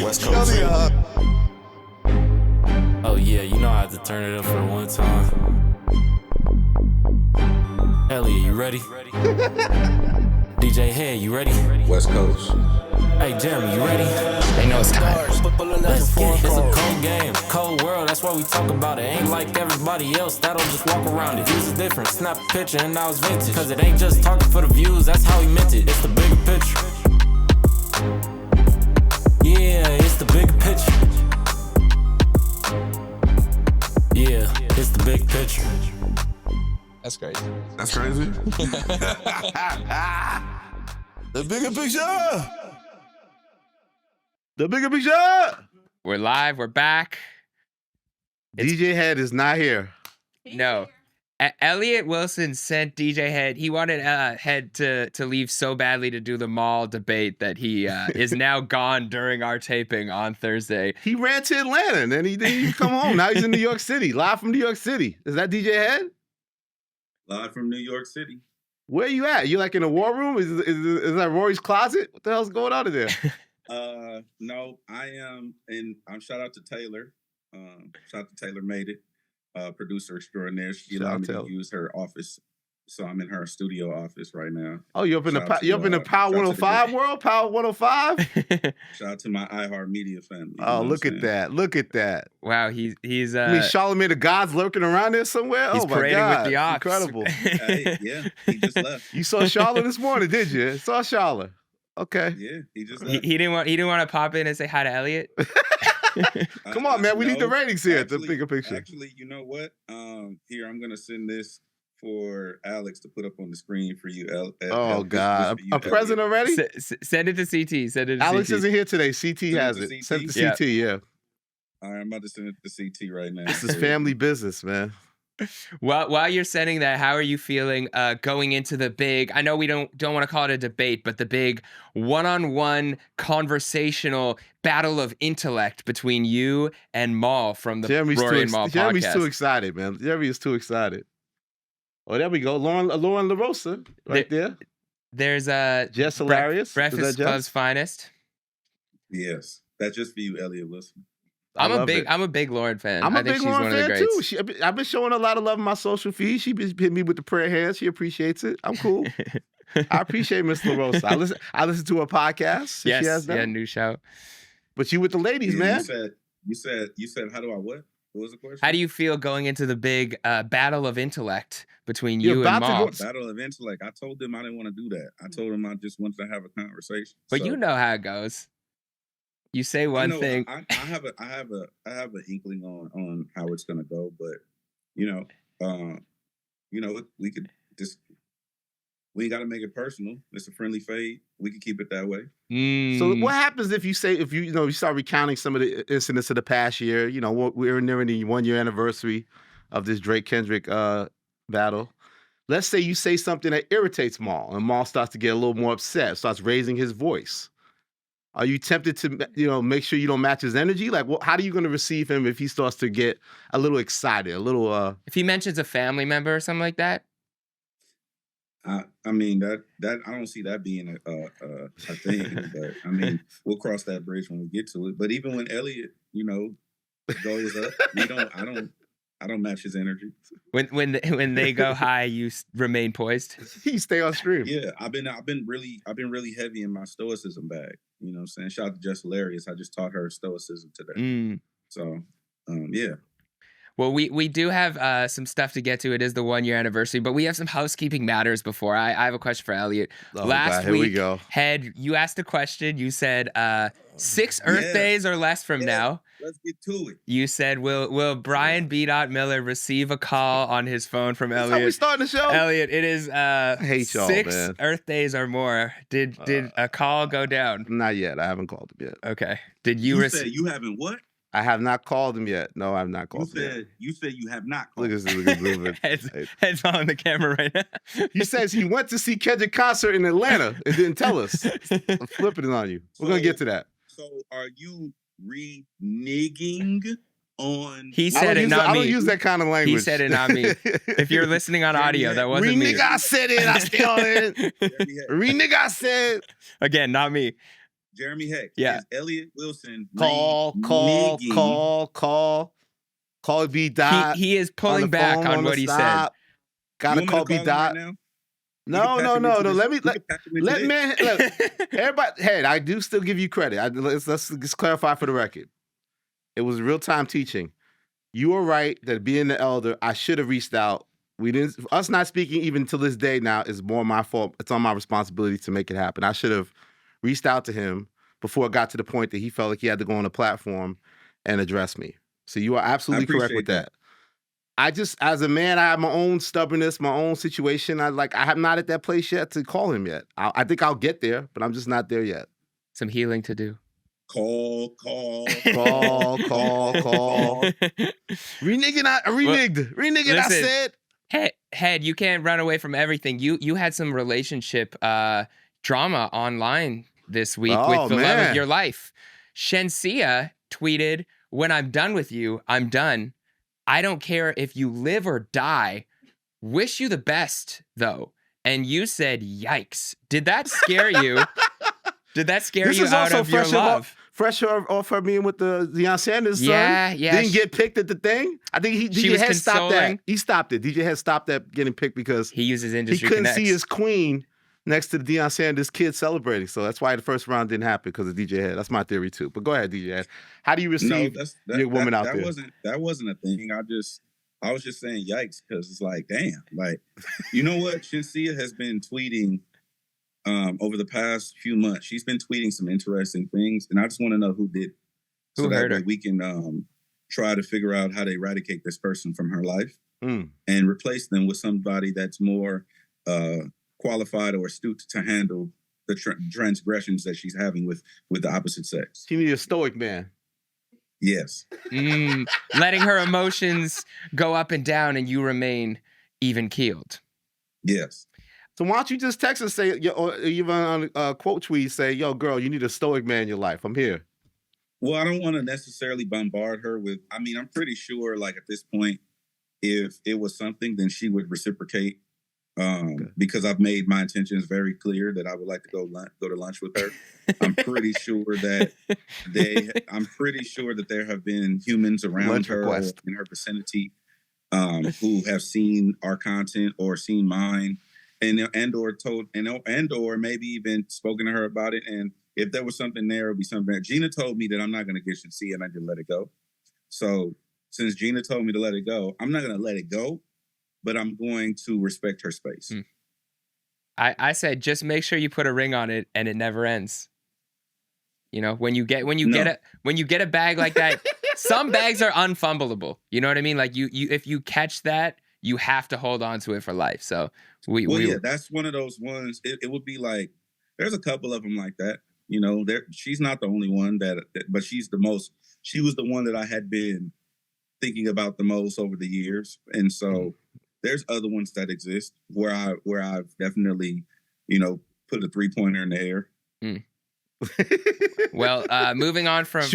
West Coast. Oh yeah, you know I have to turn it up for one time. Elliott, you ready? DJ Hed, you ready? West Coast. Hey Jeremy, you ready? They know it's time. Let's get it. It's a cold game, cold world, that's why we talk about it. Ain't like everybody else that'll just walk around it. Views is different, snap a picture and now it's vintage. Cause it ain't just talking for the views, that's how he meant it. It's the bigger picture. Yeah, it's the bigger picture. Yeah, it's the big picture. That's crazy. That's crazy. The bigger picture. The bigger picture. We're live. We're back. DJ Hed is not here. No. Elliott Wilson sent DJ Hed. He wanted Hed to leave so badly to do the mall debate that he is now gone during our taping on Thursday. He ran to Atlanta and then he didn't come home. Now he's in New York City, live from New York City. Is that DJ Hed? Live from New York City. Where you at? You like in a war room? Is that Rory's closet? What the hell's going on in there? No, I am, and I'm shout out to Taylor. Shout out to Taylor Made It, producer extraordinaire. She allowed me to use her office, so I'm in her studio office right now. Oh, you up in the Power 105 world? Power 105? Shout out to my iHeartMedia family. Oh, look at that! Look at that! Wow, he's I mean, Charlamagne the God's lurking around there somewhere. He's oh my parading God, with the ops. incredible! Yeah, he just left. You saw Charlotte this morning, did you? Saw Charlotte. Okay. Yeah, he just left. He didn't want to pop in and say hi to Elliott. Come on, man. We need the ratings here. The bigger picture. Actually, you know what? Here, I'm gonna send this for Alex to put up on the screen for you. Oh God, for you, a present already? Send it to CT. Send it to Alex CT. isn't here today. CT has it. Send it to CT. Yeah. All right, I'm about to send it to CT right now. This is family business, man. While you're sending that, how are you feeling going into the big, I know we don't want to call it a debate, but the big one-on-one conversational battle of intellect between you and Maul from the Rory and Maul podcast? Jeremy's too excited, man. Jeremy is too excited. Oh, there we go. Lauren LaRosa right there. There's Jess Hilarious. Breakfast Club's finest. Yes. That's just for you, Elliott Wilson. I'm a big Lauren fan. I'm I a think big she's Lauren one of the fan greats. too. I've been showing a lot of love on my social feed. She hit me with the prayer hands. She appreciates it. I'm cool. I appreciate Miss LaRosa. I listen to her podcast. Yes, she has yeah, new show. But you with the ladies, man. You said, how do I what? What was the question? How do you feel going into the big battle of intellect between you and Maul? Battle of intellect. I told them I didn't want to do that. I told them I just wanted to have a conversation. But you know how it goes. You say one thing. I have an inkling on how it's gonna go, but we could just we ain't gotta make it personal. It's a friendly fade. We can keep it that way. So what happens if you start recounting some of the incidents of the past year? You know, we're nearing the 1 year anniversary of this Drake Kendrick battle. Let's say you say something that irritates Maul, and Maul starts to get a little more upset, starts raising his voice. Are you tempted to, make sure you don't match his energy? Like, how are you going to receive him if he starts to get a little excited, a little? If he mentions a family member or something like that? I mean that I don't see that being a thing, but I mean we'll cross that bridge when we get to it. But even when Elliott, goes up, I don't match his energy. When they go high, you remain poised. You stay on stream. Yeah, I've been really heavy in my stoicism bag. You know what I'm saying? Shout out to Jess Hilarious. I just taught her stoicism today. So, yeah. Well, we do have some stuff to get to. It is the 1 year anniversary, but we have some housekeeping matters before. I have a question for Elliott. Last week, here we go. Hed, you asked a question. You said 6 Earth days or less from now. Let's get to it. You said, will Brian B. Miller receive a call on his phone from Elliott? That's how we starting the show? Elliott, it is I hate y'all, 6 man. Earth days or more. Did a call go down? Not yet. I haven't called him yet. Okay. Did you said you haven't what? I have not called him yet. No, I have not called him yet. You said you have not called him. Look at this. Head's on the camera right now. He says he went to see Kendrick concert in Atlanta and didn't tell us. I'm flipping it on you. We're going to get to that. So are you reneging on... He said it, not me. I don't use that kind of language. He said it, not me. If you're listening on audio, that wasn't me. Reneged, I said it. I stay on it. Reneged, I said. Again, not me. Jeremy Hecht. Yeah. Is Elliott Wilson Call B Dot. He is on pulling the back phone, on the what he said. stop. Gotta You want me call to B call him right Dot. now? No. Let me Let man. Look, everybody. Hey, I do still give you credit. Let's just clarify for the record. It was real time teaching. You were right that being the elder, I should have reached out. We didn't. Us not speaking even to this day now is more my fault. It's on my responsibility to make it happen. I should have reached out to him before it got to the point that he felt like he had to go on a platform and address me. So you are absolutely correct with that. I just, as a man, I have my own stubbornness, my own situation. I'm not at that place yet to call him yet. I think I'll get there, but I'm just not there yet. Some healing to do. Call. Reneging, Listen, I said. Hed, you can't run away from everything. You had some relationship drama online this week with the love of your life. Shenseea tweeted, "When I'm done with you, I'm done. I don't care if you live or die. Wish you the best, though." And you said, "Yikes." Did that scare you? Did that scare you out of your love? Fresh off her being with the Deion Sanders son. Yeah. Didn't get picked at the thing. I think DJ Head stopped that. He stopped it. DJ Head stopped that getting picked because he uses industry he couldn't connects. see his queen next to the Deion Sanders kid celebrating. So that's why the first round didn't happen because of DJ Head. That's my theory too. But go ahead, DJ Head. How do you receive your woman out there? That wasn't a thing. I was just saying yikes because it's like, damn. Like, you know what? Shenseea has been tweeting over the past few months. She's been tweeting some interesting things, and I just want to know who did it. So that way we can try to figure out how to eradicate this person from her life and replace them with somebody that's more qualified or astute to handle the transgressions that she's having with the opposite sex. She needs a stoic man. Yes. Letting her emotions go up and down and you remain even keeled. Yes. So why don't you just text and say, or even on a quote tweet, say, "Yo, girl, you need a stoic man in your life. I'm here." Well, I don't want to necessarily bombard her with, I'm pretty sure like at this point, if it was something, then she would reciprocate because I've made my intentions very clear that I would like to go to lunch with her. I'm pretty sure that there have been humans around lunch her or in her vicinity who have seen our content or seen mine or maybe even spoken to her about it. And if there was something there, it would be something there. Gina told me that I'm not going to get Shenseea and I just let it go. So since Gina told me to let it go, I'm not going to let it go, but I'm going to respect her space. I said, just make sure you put a ring on it and it never ends. You know, when you get a bag like that, some bags are unfumbleable. You know what I mean? Like you if you catch that, you have to hold on to it for life. So that's one of those ones. It would be like, there's a couple of them like that. You know, she's not the only one but she was the one that I had been thinking about the most over the years. And so there's other ones that exist where I've definitely, put a 3-pointer in the air. Well, moving on from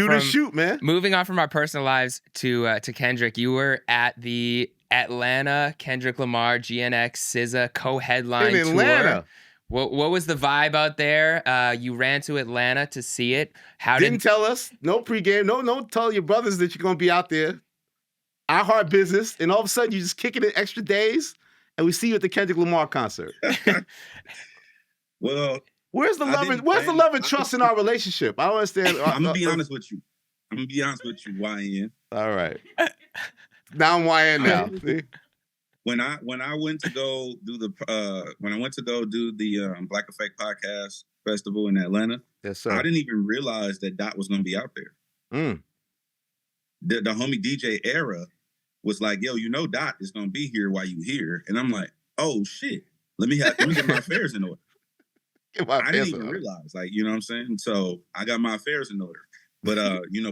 man. Moving on from our personal lives to Kendrick, you were at the Atlanta Kendrick Lamar GNX SZA co-headline in Atlanta. tour. What was the vibe out there? You ran to Atlanta to see it. Didn't tell us. No pregame. No, tell your brothers that you're gonna be out there. Our hard business, and all of a sudden you just kicking it extra days, and we see you at the Kendrick Lamar concert. Well, where's the love and trust in our relationship? I don't understand. I'm gonna be honest with you. YN. All right. Now I'm YN now. See? When I went to go do the Black Effect Podcast Festival in Atlanta, yes, sir. I didn't even realize that Dot was gonna be out there. The homie DJ Era was like, "Yo, Dot is gonna be here while you here," and I'm like, "Oh shit, let me get my affairs in order." I didn't even realize, you know what I'm saying? So I got my affairs in order. But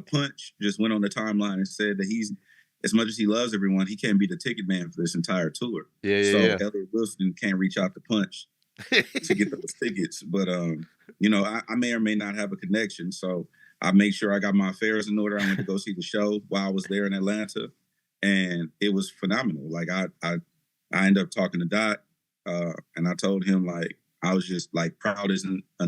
Punch just went on the timeline and said that he's, as much as he loves everyone, he can't be the ticket man for this entire tour. So Elliott Wilson can't reach out to Punch to get those tickets. But I may or may not have a connection. So I made sure I got my affairs in order. I went to go see the show while I was there in Atlanta, and it was phenomenal. Like I ended up talking to Dot, and I told him I was just like, proud isn't. I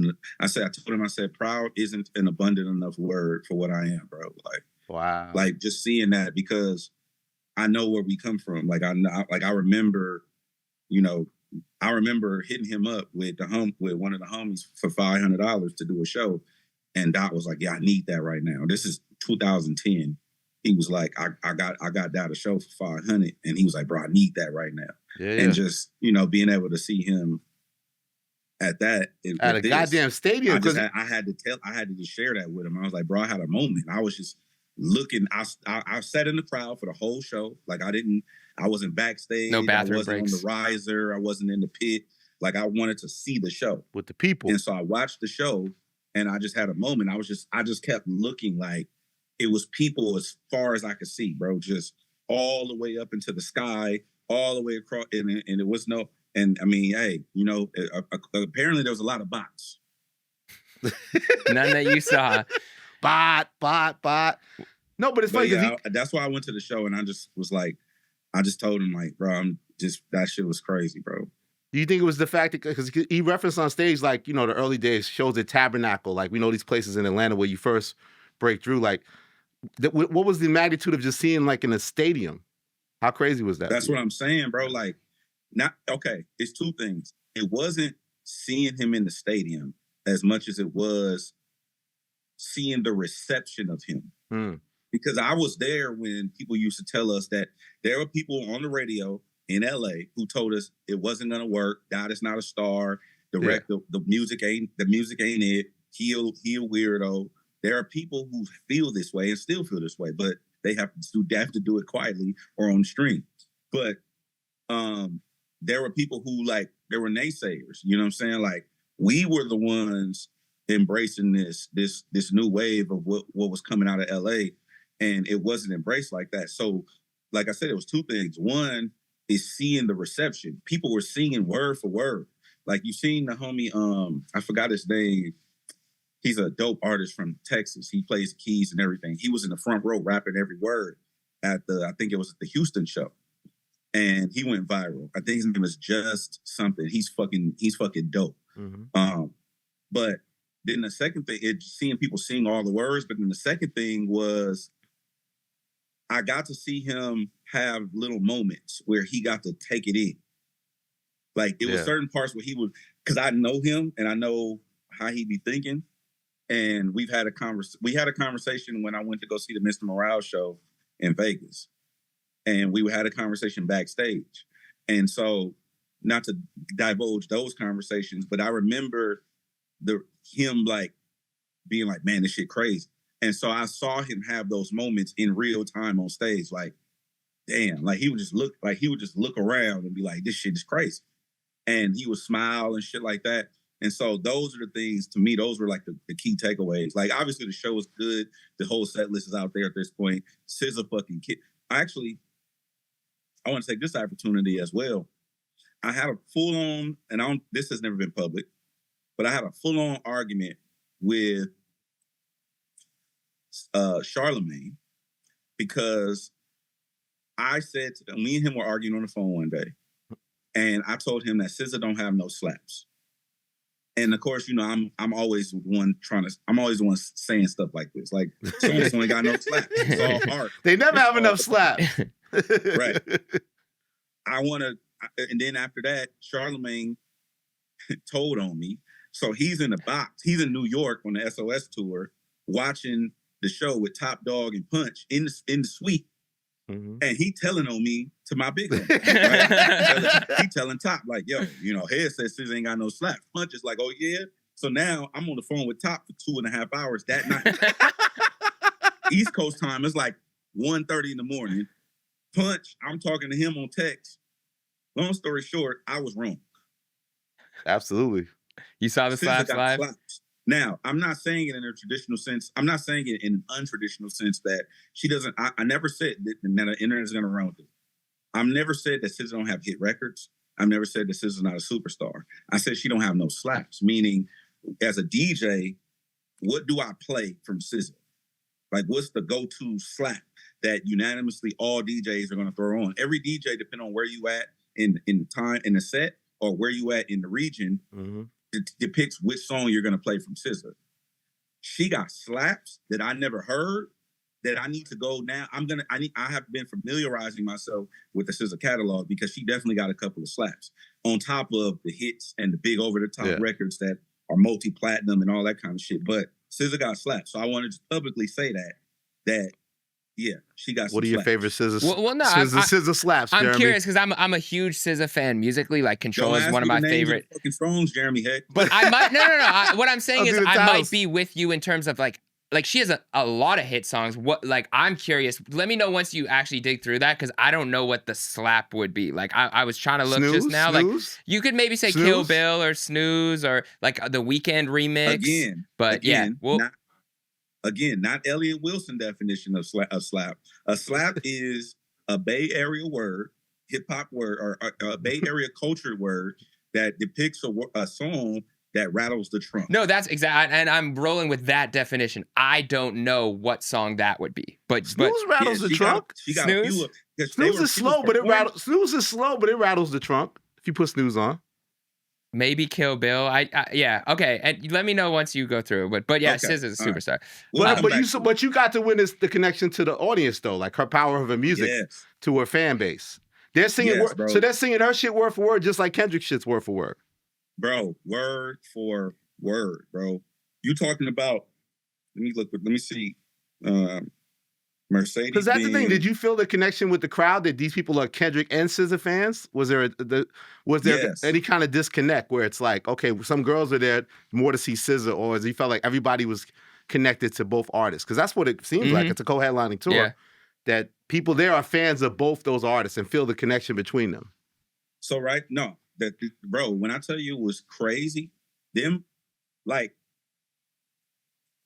told him, I said, proud isn't an abundant enough word for what I am, bro. Like, wow. Like just seeing that, because I know where we come from. Like I remember, you know, I remember hitting him up with one of the homies for $500 to do a show, and Doc was like, "Yeah, I need that right now." This is 2010. He was like, "I got Doc a show for $500," and he was like, "Bro, I need that right now." Yeah. And just, you know, being able to see him at that at a goddamn stadium. I had to just share that with him. I was like, bro, I had a moment. I was just looking. I sat in the crowd for the whole show. Like I wasn't backstage. No bathroom I wasn't breaks. on the riser. I wasn't in the pit. Like I wanted to see the show with the people. And so I watched the show, and I just had a moment. I just kept looking, like it was people as far as I could see, bro. Just all the way up into the sky, all the way across, and it was no. And I mean, hey, you know, apparently there was a lot of bots. None that you saw. Bot. No, but it's funny because that's why I went to the show, and I just was like, I just told him, like, bro, that shit was crazy, bro. Do you think it was the fact that, because he referenced on stage, like, you know, the early days, shows at Tabernacle, like we know these places in Atlanta where you first break through, like, what was the magnitude of just seeing like in a stadium? How crazy was that? That's what I'm saying, bro. Like, it's two things. It wasn't seeing him in the stadium as much as it was seeing the reception of him. Because I was there when people used to tell us that there were people on the radio in LA who told us it wasn't gonna work. Dot is not a star. The music ain't it. He a weirdo. There are people who feel this way and still feel this way, but they have to do it quietly or on stream. But there were people who, like, there were naysayers. You know what I'm saying? Like, we were the ones embracing this new wave of what was coming out of LA, and it wasn't embraced like that. So, like I said, it was two things. One is seeing the reception. People were singing word for word. Like, you seen the homie, I forgot his name. He's a dope artist from Texas. He plays keys and everything. He was in the front row rapping every word I think it was at the Houston show. And he went viral. I think his name is Just something. He's fucking dope. Mm-hmm. But then the second thing, seeing people sing all the words. But then the second thing was, I got to see him have little moments where he got to take it in. Like, it was certain parts where he would, because I know him and I know how he be thinking. And we had a conversation when I went to go see the Mr. Morale show in Vegas. And we had a conversation backstage. And so, not to divulge those conversations, but I remember him like being like, man, this shit crazy. And so I saw him have those moments in real time on stage, like, damn, like he would just look around and be like, this shit is crazy. And he would smile and shit like that. And so those are the things, to me, those were like the key takeaways. Like, obviously the show is good. The whole set list is out there at this point. SZA fucking kid. I want to take this opportunity as well. I had a full-on, and this has never been public, but I had a full-on argument with Charlemagne, because I said to them, me and him were arguing on the phone one day, and I told him that SZA don't have no slaps. And of course, you know, I'm always the one saying stuff like this. Like, songs only got no slaps. It's all art. They never have enough slaps. Right. And then after that, Charlemagne told on me. So he's in the box. He's in New York on the SOS tour, watching the show with Top Dog and Punch in the suite. Mm-hmm. And he telling on me to my big one. Right? He telling Top, like, yo, you know, Hed says SZA ain't got no slaps. Punch is like, oh yeah. So now I'm on the phone with Top for 2.5 hours that night. East Coast time, it's like 1:30 in the morning. Punch, I'm talking to him on text. Long story short, I was wrong. Absolutely. You saw the slaps live? Slaps. Now, I'm not saying it in a traditional sense. I'm not saying it in an untraditional sense that she doesn't. I never said that the internet is going to run with it. I've never said that SZA don't have hit records. I've never said that SZA's not a superstar. I said she don't have no slaps, meaning as a DJ, what do I play from SZA? Like, what's the go-to slap that unanimously all DJs are going to throw on? Every DJ, depending on where you at in time in the set, or where you at in the region, Mm-hmm. it depicts which song you're gonna play from SZA. She got slaps that I never heard that I need to go now. I have been familiarizing myself with the SZA catalog because she definitely got a couple of slaps on top of the hits and the big over the top records that are multi-platinum and all that kind of shit. But SZA got slaps. So I wanted to publicly say that yeah, she got some What are your slaps. favorite SZA? Well, no, SZA slaps. I'm Jeremy. curious because I'm a huge SZA fan musically. Like Control Don't is ask one of me my the names favorite. of the fucking songs, Jeremy Hecht. But I might no. What I'm saying I'll is do the I titles. might be with you in terms of like she has a lot of hit songs. What like I'm curious. Let me know once you actually dig through that because I don't know what the slap would be. Like I was trying to look just now. Like you could maybe say Kill Bill or Snooze or like the Weeknd remix. Again, not Elliott Wilson definition of slap. A slap is a Bay Area word, hip hop word, or a Bay Area culture word that depicts a song that rattles the trunk. No, that's exact, and I'm rolling with that definition. I don't know what song that would be, but Snooze rattles the trunk. She got Snooze? a few of, Snooze is slow, but it rattles. Snooze is slow, but it rattles the trunk. If you put Snooze on, maybe Kill Bill. Yeah, okay, and let me know once you go through. But yeah, Okay. SZA's a superstar. Right. But you got to witness the connection to the audience though, like her power of her music to her fan base. They're singing, so they're singing her shit word for word, just like Kendrick shit's word for word. Bro, word for word, bro. You talking about? Let me see. Mercedes. Because that's the thing. Did you feel the connection with the crowd that these people are Kendrick and SZA fans? Was there any kind of disconnect where it's like, okay, some girls are there more to see SZA, or as you felt like everybody was connected to both artists? Because that's what it seems like. It's a co-headlining tour. Yeah. That people there are fans of both those artists and feel the connection between them. So bro, when I tell you it was crazy, them like,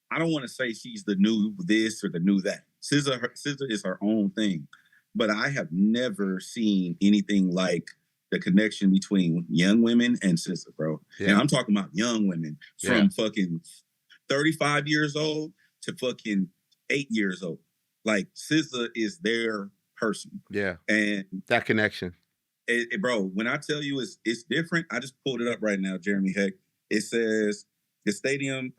I don't want to say she's the new this or the new that. SZA is her own thing, but I have never seen anything like the connection between young women and SZA, bro. Yeah. And I'm talking about young women from fucking 35 years old to fucking 8 years old. Like SZA is their person. Yeah. And that connection. Bro, when I tell you it's different, I just pulled it up right now, Jeremy Hecht. It says the stadium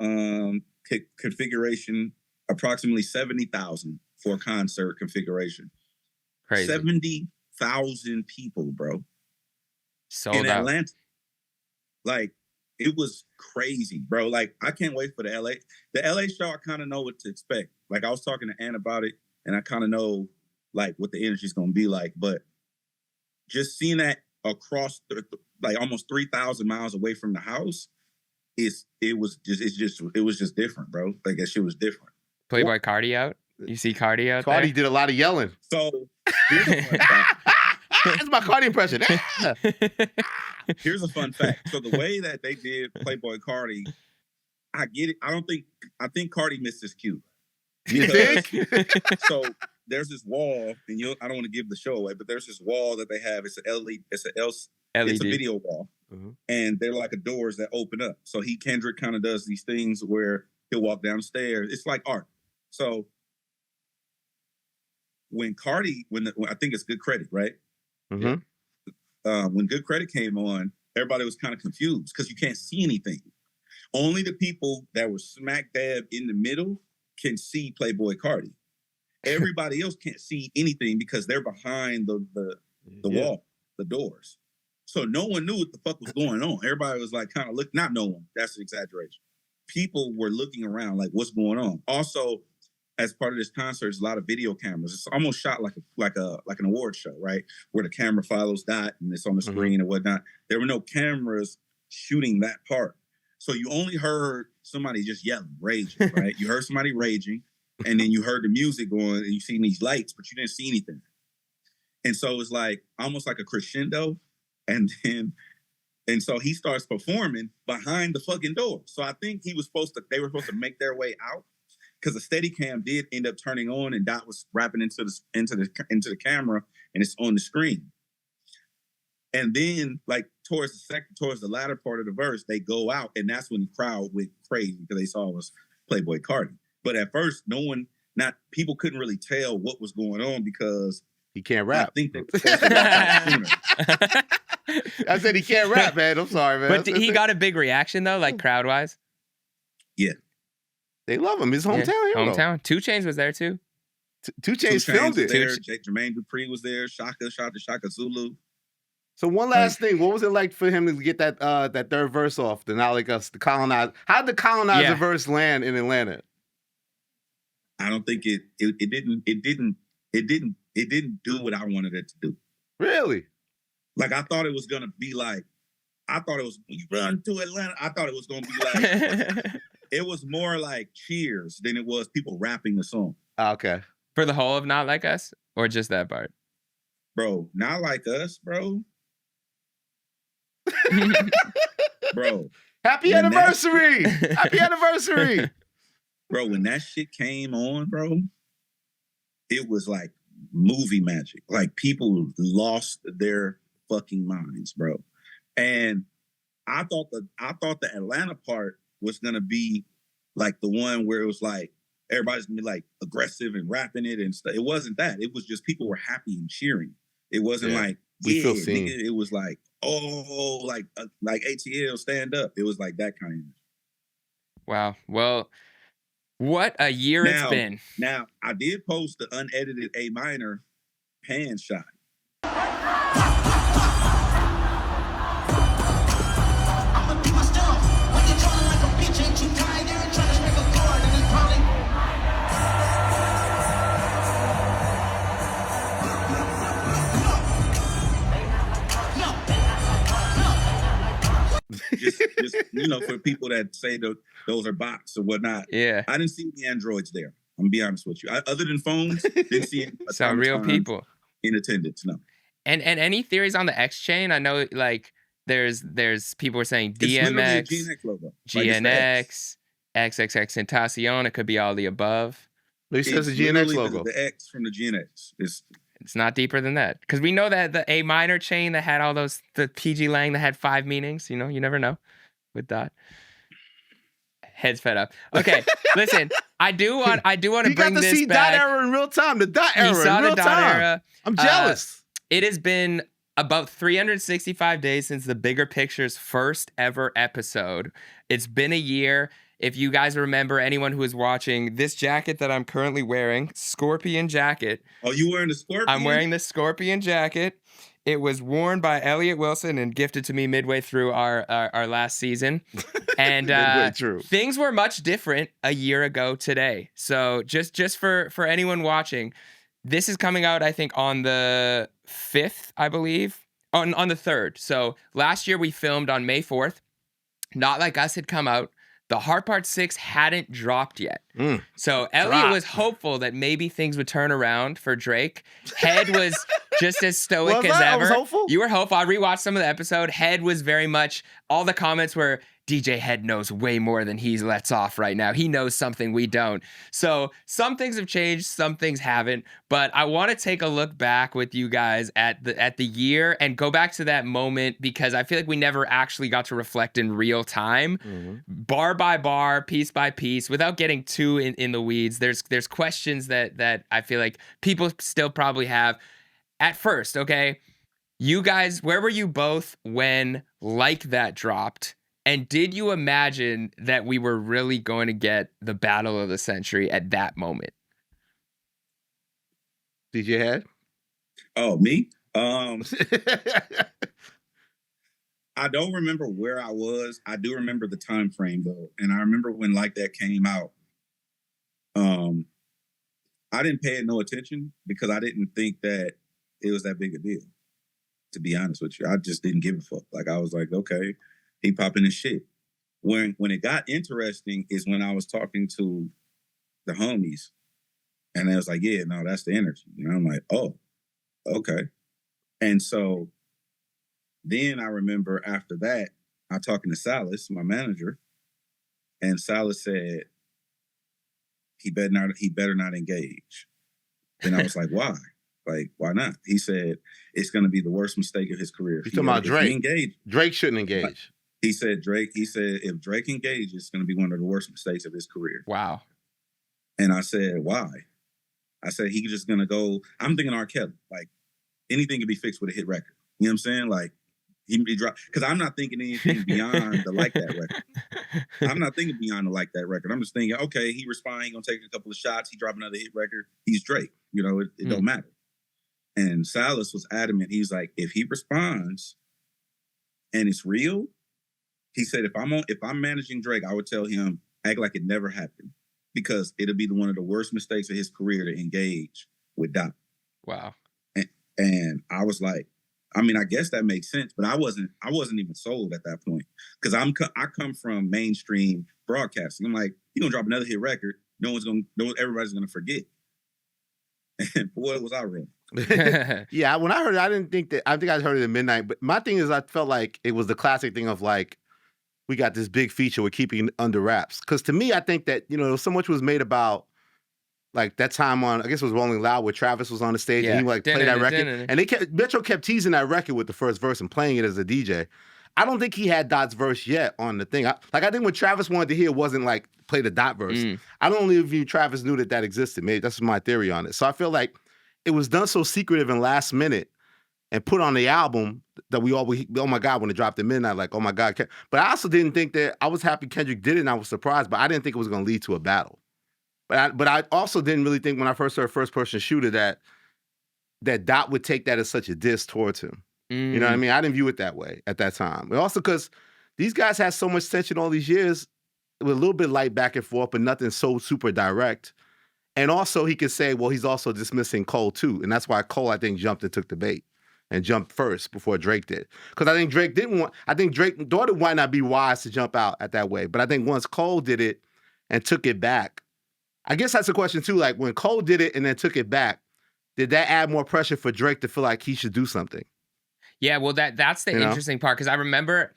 configuration, approximately 70,000 for concert configuration. Crazy. 70,000 people, bro. Sold in out. Atlanta. Like, it was crazy, bro. Like, I can't wait for the LA. The LA show, I kind of know what to expect. Like, I was talking to Ann about it, and I kind of know, like, what the energy's going to be like. But just seeing that across, like, almost 3,000 miles away from the house, it was just different, bro. Like, that shit was different. Playboy Cardi out? You see Cardi out Cardi there? did a lot of yelling. So, that's my Cardi impression. Here's a fun fact. So the way that they did Playboy Cardi, I get it. I think Cardi missed his cue. You think? So there's this wall, and I don't want to give the show away, but there's this wall that they have. It's a video wall, and they're like doors that open up. So Kendrick kind of does these things where he'll walk downstairs. It's like art. So when Cardi, when I think it's Good Credit, right? Mm-hmm. When Good Credit came on, everybody was kind of confused because you can't see anything. Only the people that were smack dab in the middle can see Playboy Cardi. Everybody else can't see anything because they're behind the wall, the doors. So no one knew what the fuck was going on. Everybody was like kind of not no one. That's an exaggeration. People were looking around like, what's going on? Also, as part of this concert, there's a lot of video cameras. It's almost shot like an award show, right? Where the camera follows Dot and it's on the screen and whatnot. There were no cameras shooting that part. So you only heard somebody just yelling, raging, right? You heard somebody raging, and then you heard the music going, and you seen these lights, but you didn't see anything. And so it's like almost like a crescendo, and so he starts performing behind the fucking door. So I think they were supposed to make their way out, because the Steadicam did end up turning on, and Dot was rapping into the camera, and it's on the screen. And then, like towards the latter part of the verse, they go out, and that's when the crowd went crazy because they saw it was Playboy Cardi. But at first, people couldn't really tell what was going on because he can't rap. I think they I said he can't rap, man. I'm sorry, man. But he got a big reaction though, like crowd wise. Yeah. They love him. His hometown hero. Hometown. 2 Chainz was there too. 2 Chainz filmed it. There. Jermaine Dupri was there. Shaka Zulu. So one last thing, what was it like for him to get that third verse off? The Not Like Us, the Colonizer. How did the Colonizer verse land in Atlanta? I don't think it didn't do what I wanted it to do. Really? Like I thought it was gonna be like, when you run to Atlanta, I thought it was gonna be like it was more like cheers than it was people rapping the song. Okay. For the whole of Not Like Us, or just that part? Bro, Not Like Us, bro. Bro. Happy anniversary! Happy anniversary! Bro, when that shit came on, bro, it was like movie magic. Like people lost their fucking minds, bro. And I thought the Atlanta part was gonna be like the one where it was like everybody's gonna be like aggressive and rapping it and stuff. It wasn't that. It was just people were happy and cheering. It wasn't like we feel seen. Nigga, it was like, oh, like ATL stand up. It was like that kind of. Wow. Well, what a year it's been. Now, I did post the unedited A minor hand shot. just for people that say those are bots or whatnot. Yeah. I didn't see any androids there. I'm gonna be honest with you. Other than phones, didn't see some real people in attendance. No. And any theories on the X chain? I know like there's people were saying DMX, it's a GNX logo. GNX, XXX Tentacion. It could be all the above. He says the GNX logo. The X from the GNX. It's not deeper than that. Because we know that the A minor chain that had all those, the PG Lang that had 5 meanings, you know, you never know with that. Head's fed up. Okay, listen, I do want to bring this back. You got to see Dot Era in real time. The Dot Era in real time. I'm jealous. It has been about 365 days since the Bigger Picture's first ever episode. It's been a year. If you guys remember, anyone who is watching, this jacket that I'm currently wearing, Scorpion jacket. Oh, you wearing the Scorpion? I'm wearing the Scorpion jacket. It was worn by Elliott Wilson and gifted to me midway through our last season. And things were much different a year ago today. So just for anyone watching, this is coming out, I think, on the 5th, I believe. On the 3rd. So last year we filmed on May 4th. Not Like Us had come out. The Hard Part 6 hadn't dropped yet. So Elliott was hopeful that maybe things would turn around for Drake. Head was just as stoic as ever. I was hopeful. You were hopeful. I rewatched some of the episode. Head was very much, all the comments were, DJ Head knows way more than he lets off right now. He knows something we don't. So some things have changed, some things haven't. But I want to take a look back with you guys at the year and go back to that moment because I feel like we never actually got to reflect in real time, bar by bar, piece by piece, without getting too in the weeds. There's questions that I feel like people still probably have. At first, okay, you guys, where were you both when Like That dropped? And did you imagine that we were really going to get the battle of the century at that moment? DJ Head? Oh, me? I don't remember where I was. I do remember the time frame though. And I remember when Like That came out. I didn't pay it no attention because I didn't think that it was that big a deal. To be honest with you, I just didn't give a fuck. Like I was like, okay, he popping his shit. When it got interesting is when I was talking to the homies, and they was like, yeah, no, that's the energy. And I'm like, oh, okay. And so then I remember after that, I talking to Silas, my manager, and Silas said, he better not engage. Then I was like, why? Like, why not? He said, it's going to be the worst mistake of his career. You're talking about Drake. Drake shouldn't engage. He said, if Drake engages, it's going to be one of the worst mistakes of his career. Wow. And I said, why? I said, he's just going to go, I'm thinking R. Kelly. Like, anything can be fixed with a hit record. You know what I'm saying? Like, He dropped because I'm not thinking anything beyond the Like That record. I'm not thinking beyond the Like That record. I'm just thinking, okay, he respond, he gonna take a couple of shots, he drop another hit record. He's Drake. You know, it don't matter. And Silas was adamant. He's like, if he responds and it's real, he said, if I'm managing Drake, I would tell him act like it never happened, because it'll be one of the worst mistakes of his career to engage with Doc. Wow. And I was like, I mean, I guess that makes sense, but I wasn't even sold at that point, because I come from mainstream broadcasting. I'm like, you gonna drop another hit record, everybody's gonna forget. And boy, was I wrong. Yeah, when I heard it, I think I heard it at midnight. But my thing is, I felt like it was the classic thing of like, we got this big feature, we're keeping it under wraps. Because to me, I think that, so much was made about like that time on, I guess it was Rolling Loud, where Travis was on the stage and he like played that record. And Metro kept teasing that record with the first verse and playing it as a DJ. I don't think he had Dot's verse yet on the thing. I think what Travis wanted to hear wasn't like play the Dot verse. I don't believe Travis knew that existed. Maybe that's my theory on it. So I feel like it was done so secretive and last minute and put on the album that we oh my God, when it dropped at midnight, like, oh my God. But I also didn't think that, I was happy Kendrick did it and I was surprised, but I didn't think it was going to lead to a battle. But I also didn't really think when I first heard First Person Shooter that Dot would take that as such a diss towards him. You know what I mean? I didn't view it that way at that time. But also because these guys had so much tension all these years, with a little bit light back and forth, but nothing so super direct. And also he could say, well, he's also dismissing Cole too. And that's why Cole, I think, jumped and took the bait and jumped first before Drake did. Because I think Drake Drake thought it might not be wise to jump out at that way. But I think once Cole did it and took it back, I guess that's a question too. Like when Cole did it and then took it back, did that add more pressure for Drake to feel like he should do something? Yeah, well, that's the interesting part, because I remember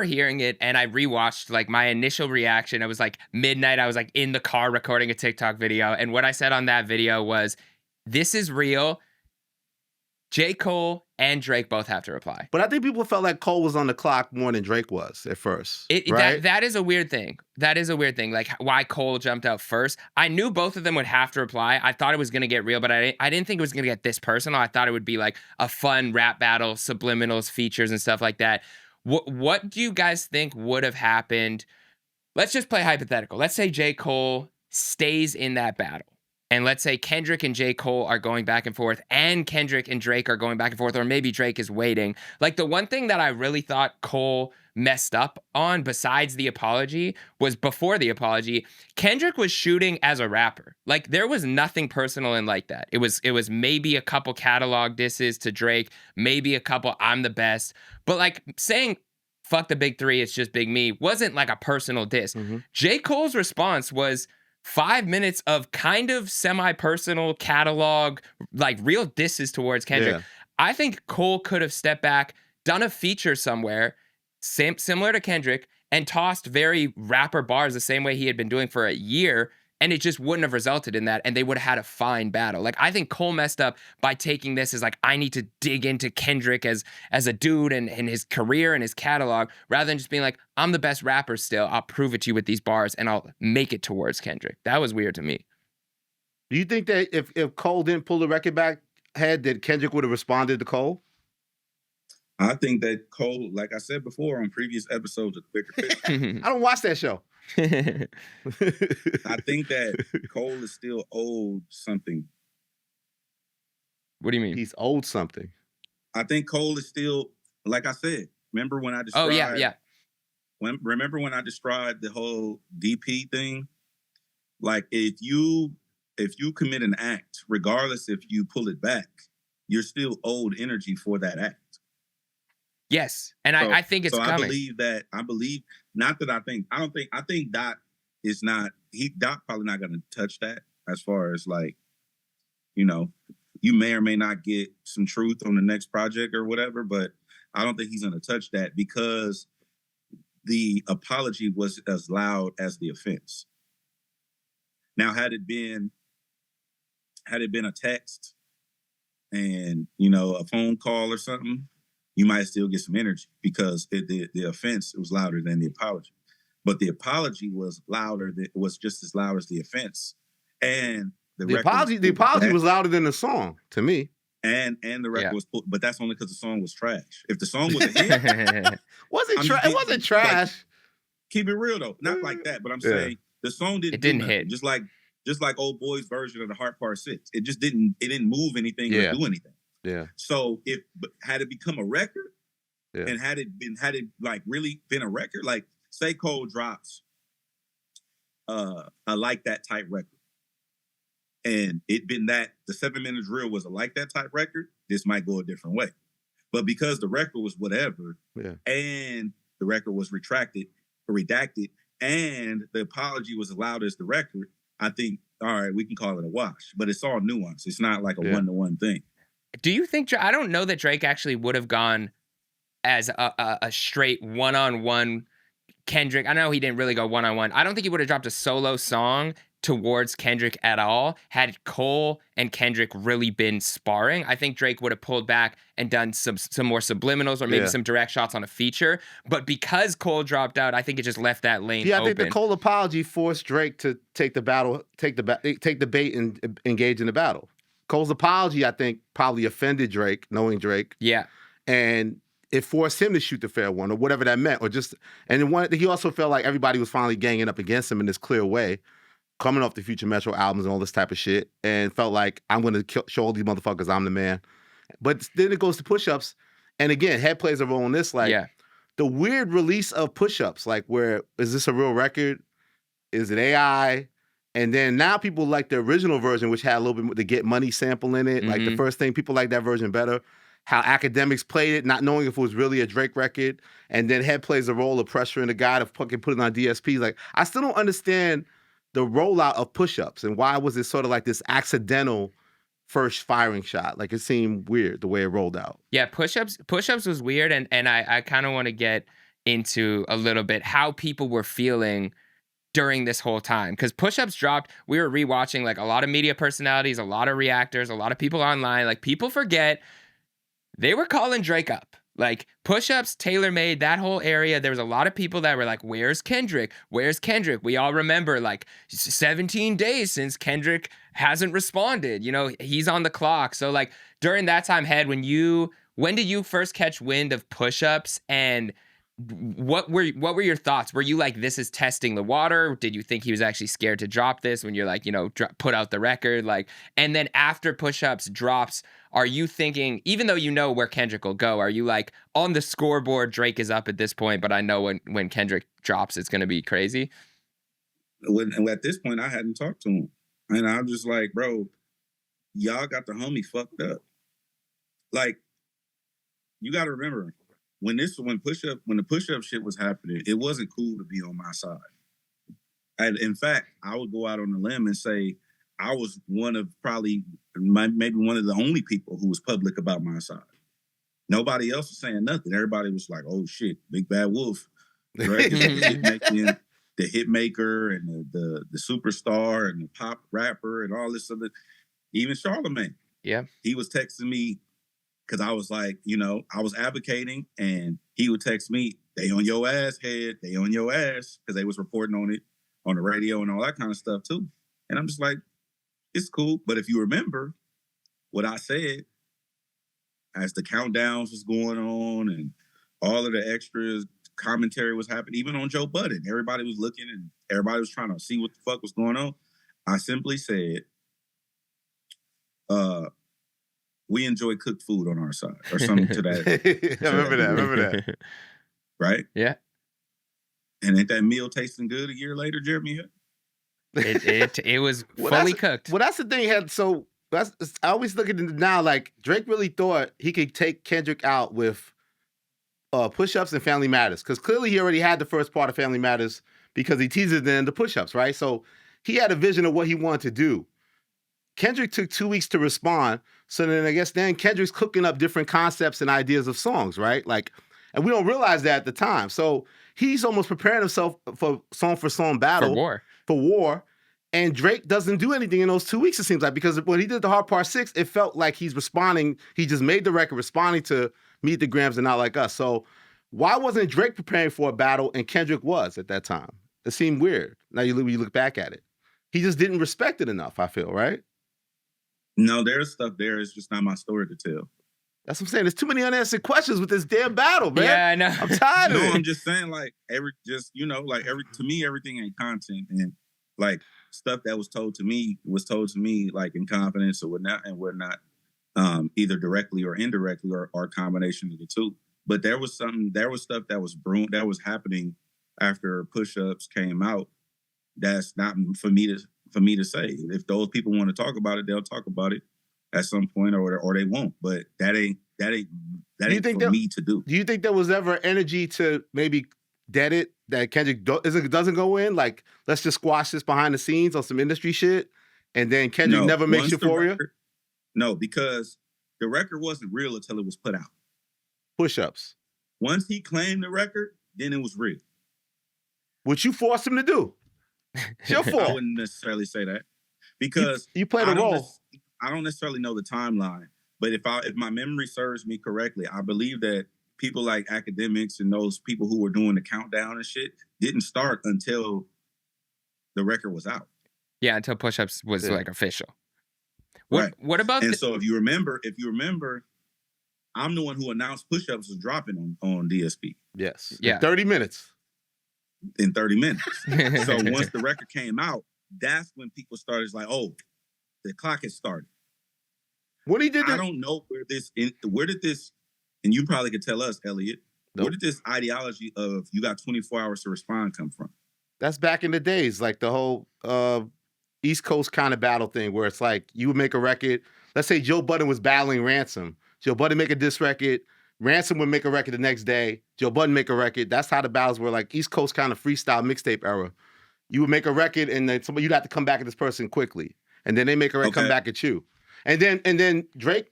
hearing it and I rewatched, like, my initial reaction. It was like midnight. I was like in the car recording a TikTok video. And what I said on that video was, this is real. J. Cole and Drake both have to reply. But I think people felt like Cole was on the clock more than Drake was at first. Right? That is a weird thing. That is a weird thing. Like why Cole jumped out first. I knew both of them would have to reply. I thought it was going to get real, but I didn't think it was going to get this personal. I thought it would be like a fun rap battle, subliminals, features, and stuff like that. What do you guys think would have happened? Let's just play hypothetical. Let's say J. Cole stays in that battle. And let's say Kendrick and J. Cole are going back and forth, and Kendrick and Drake are going back and forth, or maybe Drake is waiting. Like, the one thing that I really thought Cole messed up on, besides the apology, was before the apology, Kendrick was shooting as a rapper. Like, there was nothing personal in like that. It was maybe a couple catalog disses to Drake, maybe a couple I'm the best. But, like, saying, fuck the big three, it's just Big Me, wasn't like a personal diss. J. Cole's response was 5 minutes of kind of semi-personal catalog, like real disses towards Kendrick. Yeah. I think Cole could have stepped back, done a feature somewhere, similar to Kendrick, and tossed very rapper bars the same way he had been doing for a year, and it just wouldn't have resulted in that, and they would have had a fine battle. Like, I think Cole messed up by taking this as like, I need to dig into Kendrick as a dude and his career and his catalog, rather than just being like, I'm the best rapper still. I'll prove it to you with these bars, and I'll make it towards Kendrick. That was weird to me. Do you think that if Cole didn't pull the record back, that Kendrick would have responded to Cole? I think that Cole, like I said before on previous episodes of Bigger Picture. I don't watch that show. I think that Cole is still owed something. What do you mean? He's owed something. I think Cole is still, like I said, remember when I described... Oh, yeah. Remember when I described the whole DP thing? Like, if you commit an act, regardless if you pull it back, you're still owed energy for that act. Yes, and so, I think it's coming. I think Dot is not, Dot probably not going to touch that, as far as like, you may or may not get some truth on the next project or whatever, but I don't think he's going to touch that, because the apology was as loud as the offense. Now, had it been a text and, a phone call or something, you might still get some energy, because the offense was louder than the apology. But the apology was just as loud as the offense. And the apology was louder than the song, to me. And the record Yeah. was put, but that's only because the song was trash. If the song was a hit, It wasn't trash. keep it real though. Not like that, but I'm saying the song didn't. It didn't do nothing. hit. Just like Old Boy's version of the Heart Part 6. It just didn't. It didn't move anything or do anything. Yeah. So had it become a record, Yeah. and had it like really been a record, like say Cole drops a Like That type record, and it been that the 7 Minute Drill was a Like That type record, this might go a different way. But because the record was whatever, and the record was redacted, and the apology was allowed as the record, I think, all right, we can call it a wash. But it's all nuance. It's not like a one-to-one thing. Do you think, I don't know that Drake actually would have gone as a straight one-on-one Kendrick. I know he didn't really go one-on-one. I don't think he would have dropped a solo song towards Kendrick at all had Cole and Kendrick really been sparring. I think Drake would have pulled back and done some more subliminals or maybe some direct shots on a feature. But because Cole dropped out, I think it just left that lane open. I think the Cole apology forced Drake to take the bait and engage in the battle. Cole's apology, I think, probably offended Drake, knowing Drake. Yeah. And it forced him to shoot the fair one or whatever that meant. He also felt like everybody was finally ganging up against him in this clear way, coming off the Future Metro albums and all this type of shit, and felt like, I'm going to show all these motherfuckers I'm the man. But then it goes to push-ups. And again, Hed plays a role in this. Like, the weird release of push-ups, like, where, is this a real record? Is it AI? And then now people like the original version, which had a little bit more the Get Money sample in it. Like, the first thing, people like that version better. How academics played it, not knowing if it was really a Drake record. And then Hed plays a role of pressuring the guy to fucking put it on DSPs. Like, I still don't understand the rollout of push-ups and why was it sort of like this accidental first firing shot? Like, it seemed weird the way it rolled out. Yeah, push-ups was weird, and I kind of want to get into a little bit how people were feeling during this whole time. Because push-ups dropped, we were rewatching like a lot of media personalities, a lot of reactors, a lot of people online. Like, people forget they were calling Drake up. Like, push-ups, tailor-made, that whole area, there was a lot of people that were like, where's Kendrick? Where's Kendrick? We all remember, like, 17 days since Kendrick hasn't responded. You know, he's on the clock. So, like, during that time, Hed, when did you first catch wind of push-ups, and what were your thoughts? Were you like, this is testing the water? Did you think he was actually scared to drop this when you're like, you know, put out the record? Like, and then after push-ups drops, are you thinking, even though you know where Kendrick will go, are you like, on the scoreboard, Drake is up at this point, but I know when Kendrick drops, it's going to be crazy? At this point, I hadn't talked to him. And I'm just like, bro, y'all got the homie fucked up. Like, you got to remember, when the push-up shit was happening, it wasn't cool to be on my side. And in fact, I would go out on a limb and say I was one of maybe one of the only people who was public about my side. Nobody else was saying nothing. Everybody was like, "Oh shit, Big Bad Wolf, right? the hit maker and the superstar and the pop rapper and all this other." Even Charlamagne, he was texting me. Because I was like, you know, I was advocating, and he would text me, "They on your ass, Hed. They on your ass," because they was reporting on it on the radio and all that kind of stuff too. And I'm just like, it's cool. But if you remember what I said as the countdowns was going on and all of the extras commentary was happening, even on Joe Budden, everybody was looking and everybody was trying to see what the fuck was going on. I simply said, we enjoy cooked food on our side, or something to that. I remember that. Right? Yeah. And ain't that meal tasting good a year later, Jeremy? It was fully cooked. Well, that's the thing, Hed. So I always look at it now, like, Drake really thought he could take Kendrick out with push-ups and Family Matters, because clearly he already had the first part of Family Matters because he teased it in the push-ups, right? So he had a vision of what he wanted to do. Kendrick took 2 weeks to respond. So then I guess Kendrick's cooking up different concepts and ideas of songs, right? Like, and we don't realize that at the time. So he's almost preparing himself for song battle. For war. And Drake doesn't do anything in those 2 weeks, it seems like, because when he did the Hard Part 6, it felt like he's responding. He just made the record responding to Meet the Grams and Not Like Us. So why wasn't Drake preparing for a battle and Kendrick was at that time? It seemed weird. Now you look back at it. He just didn't respect it enough, I feel, right? No, there's stuff there. It's just not my story to tell. That's what I'm saying. There's too many unanswered questions with this damn battle, man. Yeah, I know. I'm tired of No, it. I'm just saying, like, to me, everything ain't content. And like stuff that was told to me, like in confidence or whatnot, either directly or indirectly or a combination of the two. But there was stuff that was brewing, that was happening after Push-Ups came out. That's not for me to say. If those people want to talk about it, they'll talk about it at some point, or they won't. But that ain't for me to do. Do you think there was ever energy to maybe dead it that Kendrick doesn't go in? Like, let's just squash this behind the scenes on some industry shit, and then Kendrick never makes Euphoria? No, because the record wasn't real until it was put out. Push-Ups. Once he claimed the record, then it was real. Which you forced him to do. It's your fault. I wouldn't necessarily say that because you played a role. I don't necessarily know the timeline, but if my memory serves me correctly, I believe that people like academics and those people who were doing the countdown and shit didn't start until the record was out. Yeah, until Push-Ups was like official. Right. What about? And so if you remember, I'm the one who announced Push-Ups was dropping on DSP. Yes. Yeah. In 30 minutes. In 30 minutes. So once the record came out, that's when people started like, oh, the clock has started. When he did that, I don't know where did this, and you probably could tell us, Elliott, where did this ideology of you got 24 hours to respond come from? That's back in the days, like the whole East Coast kind of battle thing where it's like you would make a record. Let's say Joe Budden was battling Ransom. Joe Budden make a diss record. Ransom would make a record the next day. Joe Budden make a record. That's how the battles were, like East Coast kind of freestyle mixtape era. You would make a record and then you'd have to come back at this person quickly. And then they make a record, come back at you. And then Drake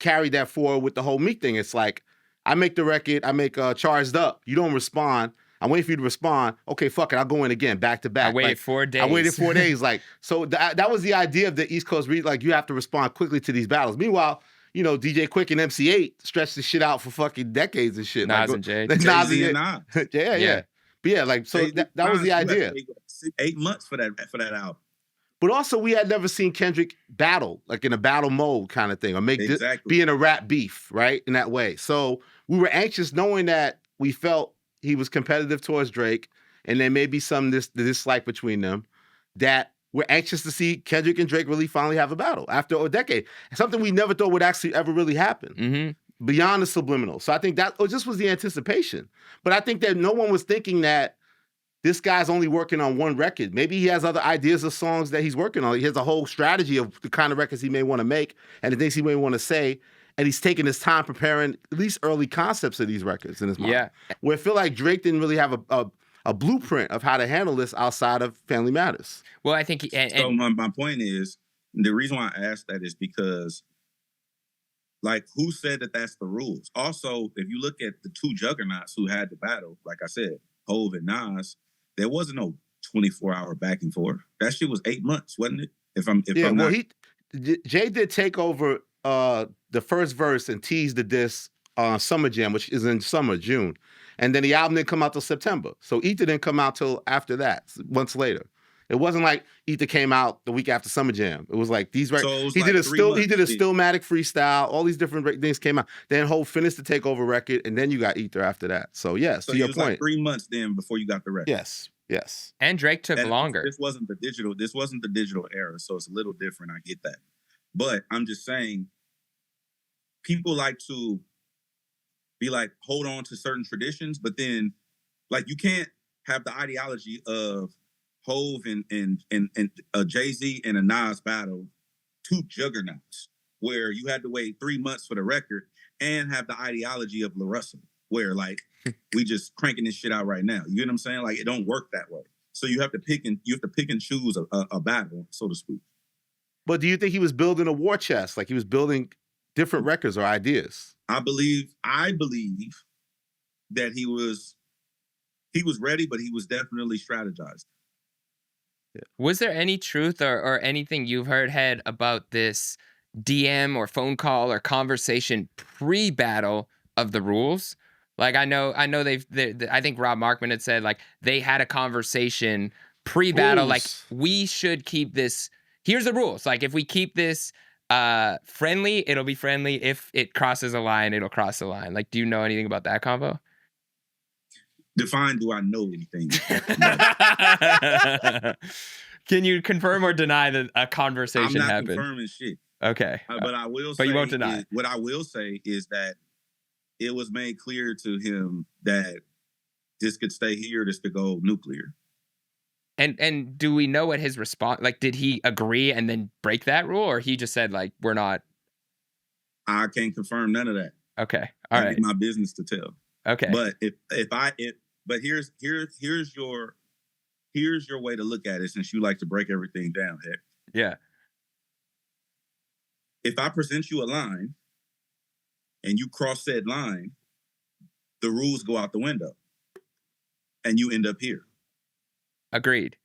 carried that forward with the whole Meek thing. It's like, I make the record, I make Charged Up. You don't respond. I'm waiting for you to respond. Okay, fuck it. I'll go in again, back to back. I waited 4 days. I waited 4 days. Like, so that was the idea of the East Coast like you have to respond quickly to these battles. Meanwhile, you know, DJ Quick and MC8 stretched the shit out for fucking decades and shit. Nas like, and Jay. Nas and Nas. yeah. But yeah, like, so that was the idea. 8 months for that album. But also, we had never seen Kendrick battle, like in a battle mode kind of thing, or be in a rap beef, right? In that way. So we were anxious knowing that we felt he was competitive towards Drake, and there may be some dislike between them, that we're anxious to see Kendrick and Drake really finally have a battle after a decade. Something we never thought would actually ever really happen. Beyond the subliminal. So I think that just was the anticipation. But I think that no one was thinking that this guy's only working on one record. Maybe he has other ideas of songs that he's working on. He has a whole strategy of the kind of records he may want to make and the things he may want to say. And he's taking his time preparing at least early concepts of these records in his mind. Yeah. Where I feel like Drake didn't really have a blueprint of how to handle this outside of Family Matters. Well, I think... So my point is, the reason why I asked that is because, like, who said that that's the rules? Also, if you look at the two juggernauts who had the battle, like I said, Hov and Nas, there wasn't no 24-hour back and forth. That shit was 8 months, wasn't it? Jay did take over the first verse and teased the diss on Summer Jam, which is in June. And then the album didn't come out till September. So Ether didn't come out till after that, months later. It wasn't like Ether came out the week after Summer Jam. It was like these records. He did a Stillmatic freestyle. All these different things came out. Then Hov finished the Takeover record, and then you got Ether after that. So yes, to your point. Like 3 months then before you got the record. Yes. And Drake took longer. This wasn't the digital era, so it's a little different. I get that, but I'm just saying, people like to be like hold on to certain traditions, but then like you can't have the ideology of Hov and Jay-Z and a Nas battle, two juggernauts, where you had to wait 3 months for the record and have the ideology of La Russell, where like we just cranking this shit out right now. You get what I'm saying? Like it don't work that way. So you have to pick and choose a battle, so to speak. But do you think he was building a war chest? Like he was building different records or ideas? I believe that he was ready, but he was definitely strategized. Yeah. Was there any truth or anything you've heard, Hed, about this DM or phone call or conversation pre-battle of the rules? Like I know I think Rob Markman had said like they had a conversation pre-battle, like we should keep this here's the rules. Like, if we keep this friendly, it'll be friendly. If it crosses a line, it'll cross the line. Like, do you know anything about that convo? Define, do I know anything? Can you confirm or deny that a conversation I'm not happened? confirming shit. Okay. But I will say, But you won't deny. what I will say is that it was made clear to him that this could stay here, this could go nuclear. And do we know what his response, like, did he agree and then break that rule, or he just said, like, we're not? I can't confirm none of that. Okay. All right. It's my business to tell. Okay. But but here's your way to look at it, since you like to break everything down, Heck. Yeah. If I present you a line and you cross said line, the rules go out the window and you end up here. Agreed.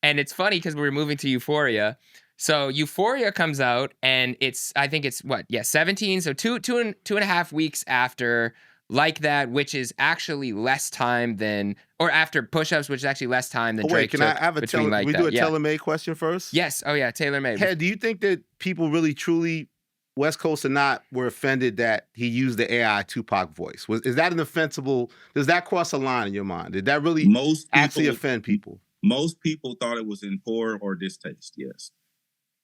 And it's funny because we're moving to Euphoria. So Euphoria comes out, and I think it's 17. So two and a half weeks after Like That, which is actually less time than, or after Push-Ups, which is actually less time than Drake Can I took have a between Like we That. do a Yeah. tailor-made question first? Yes. Oh yeah, tailor-made. Hed, do you think that people really truly, West Coast or not, were offended that he used the AI Tupac voice? Is that an offensible? Does that cross a line in your mind? Did that really actually offend people? Most people thought it was in poor or distaste. Yes.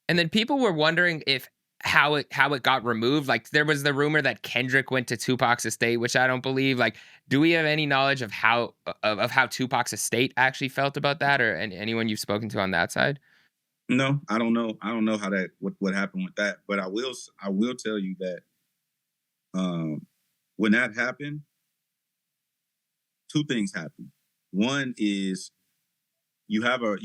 And then people were wondering if how it got removed. Like, there was the rumor that Kendrick went to Tupac's estate, which I don't believe. Like, do we have any knowledge of how Tupac's estate actually felt about that, or anyone you've spoken to on that side? No, I don't know. I don't know how what happened with that. But I will tell you that when that happened, two things happened. One is you have a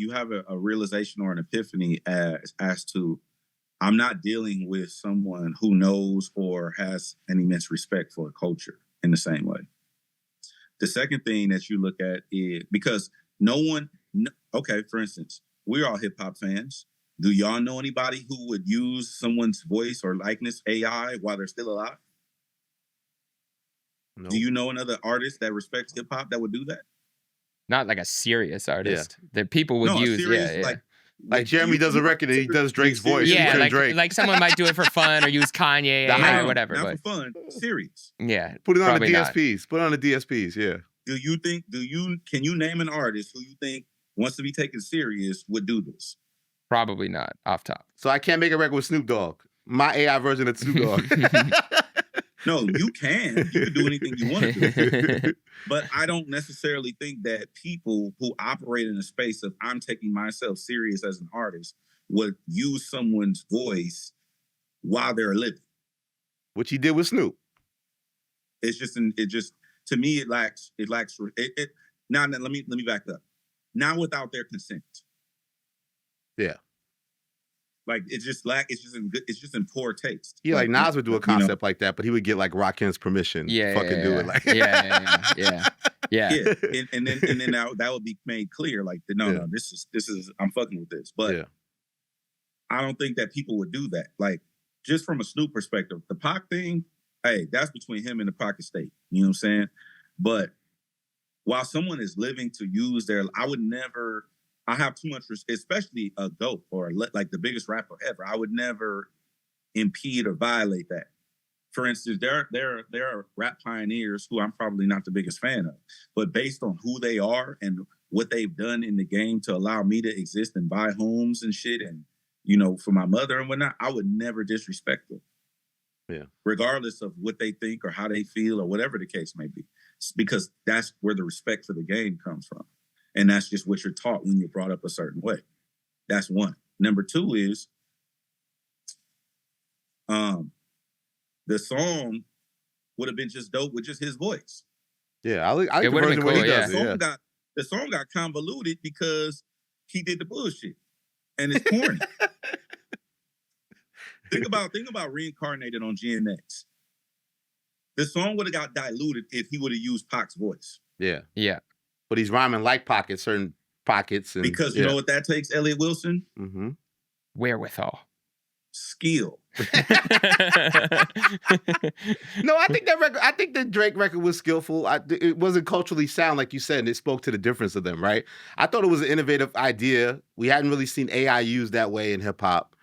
realization or an epiphany as to, I'm not dealing with someone who knows or has an immense respect for a culture in the same way. The second thing that you look at is, because for instance, we're all hip hop fans. Do y'all know anybody who would use someone's voice or likeness, AI, while they're still alive? No. Do you know another artist that respects hip hop that would do that? Not like a serious artist that people would use. Serious, like Jeremy does a record and he does Drake's voice. Yeah, Drake. like someone might do it for fun or use Kanye or whatever. Not for fun, serious. Yeah. Put it on the not. DSPs. Put it on the DSPs, yeah. Can you name an artist who you think wants to be taken serious would do this? Probably not, off top. So I can't make a record with Snoop Dogg. My AI version of Snoop Dogg. No, you can. You can do anything you want to do. But I don't necessarily think that people who operate in a space of I'm taking myself serious as an artist would use someone's voice while they're living. Which he did with Snoop. To me, it lacks. Now let me back up. Not without their consent. Yeah. Like, it's just in poor taste. Yeah, like Nas would do a concept like that, but he would get like Rakim's permission. Do it. Like Yeah. And then that would be made clear. Like, no, this is I'm fucking with this. But I don't think that people would do that. Like, just from a Snoop perspective, the Pac thing, hey, that's between him and the Pac estate. You know what I'm saying? But while someone is living to use I have too much respect, especially a GOAT or like the biggest rapper ever. I would never impede or violate that. For instance, there are rap pioneers who I'm probably not the biggest fan of, but based on who they are and what they've done in the game to allow me to exist and buy homes and shit, and for my mother and whatnot, I would never disrespect them. Yeah. Regardless of what they think or how they feel or whatever the case may be, because that's where the respect for the game comes from. And that's just what you're taught when you're brought up a certain way. That's one. Number two is the song would have been just dope with just his voice. Yeah, I like the version where he does it. The song got convoluted because he did the bullshit. And it's corny. Think about Reincarnated on GNX. The song would have got diluted if he would have used Pac's voice. Yeah. Yeah. But he's rhyming like pockets, certain pockets. And, because you know what that takes, Elliott Wilson? Mm-hmm. Wherewithal. skill. No, I think that record. I think the Drake record was skillful. It wasn't culturally sound, like you said, and it spoke to the difference of them, right? I thought it was an innovative idea. We hadn't really seen AI used that way in hip hop.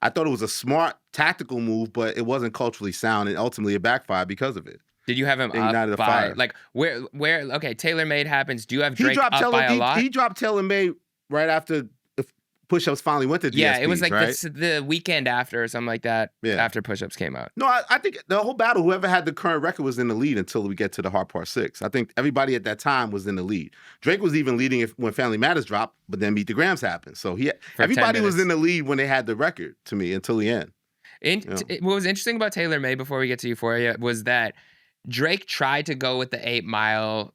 I thought it was a smart tactical move, but it wasn't culturally sound, and ultimately it backed by because of it. Did you have him Ignited up a by fire. like where? Okay, Tailor Made happens. Do you have Drake up by a lot? He dropped Tailor Made right after the Push-Ups finally went to DSPs, Yeah, it was like right? the weekend after or something like that. Yeah. After Push-Ups came out. No, I think the whole battle, whoever had the current record was in the lead until we get to the Hard Part 6. I think everybody at that time was in the lead. Drake was even leading when Family Matters dropped, but then Meet the Grams happened. So everybody was in the lead when they had the record, to me, until the end. What was interesting about Tailor Made before we get to Euphoria was that Drake tried to go with the 8 Mile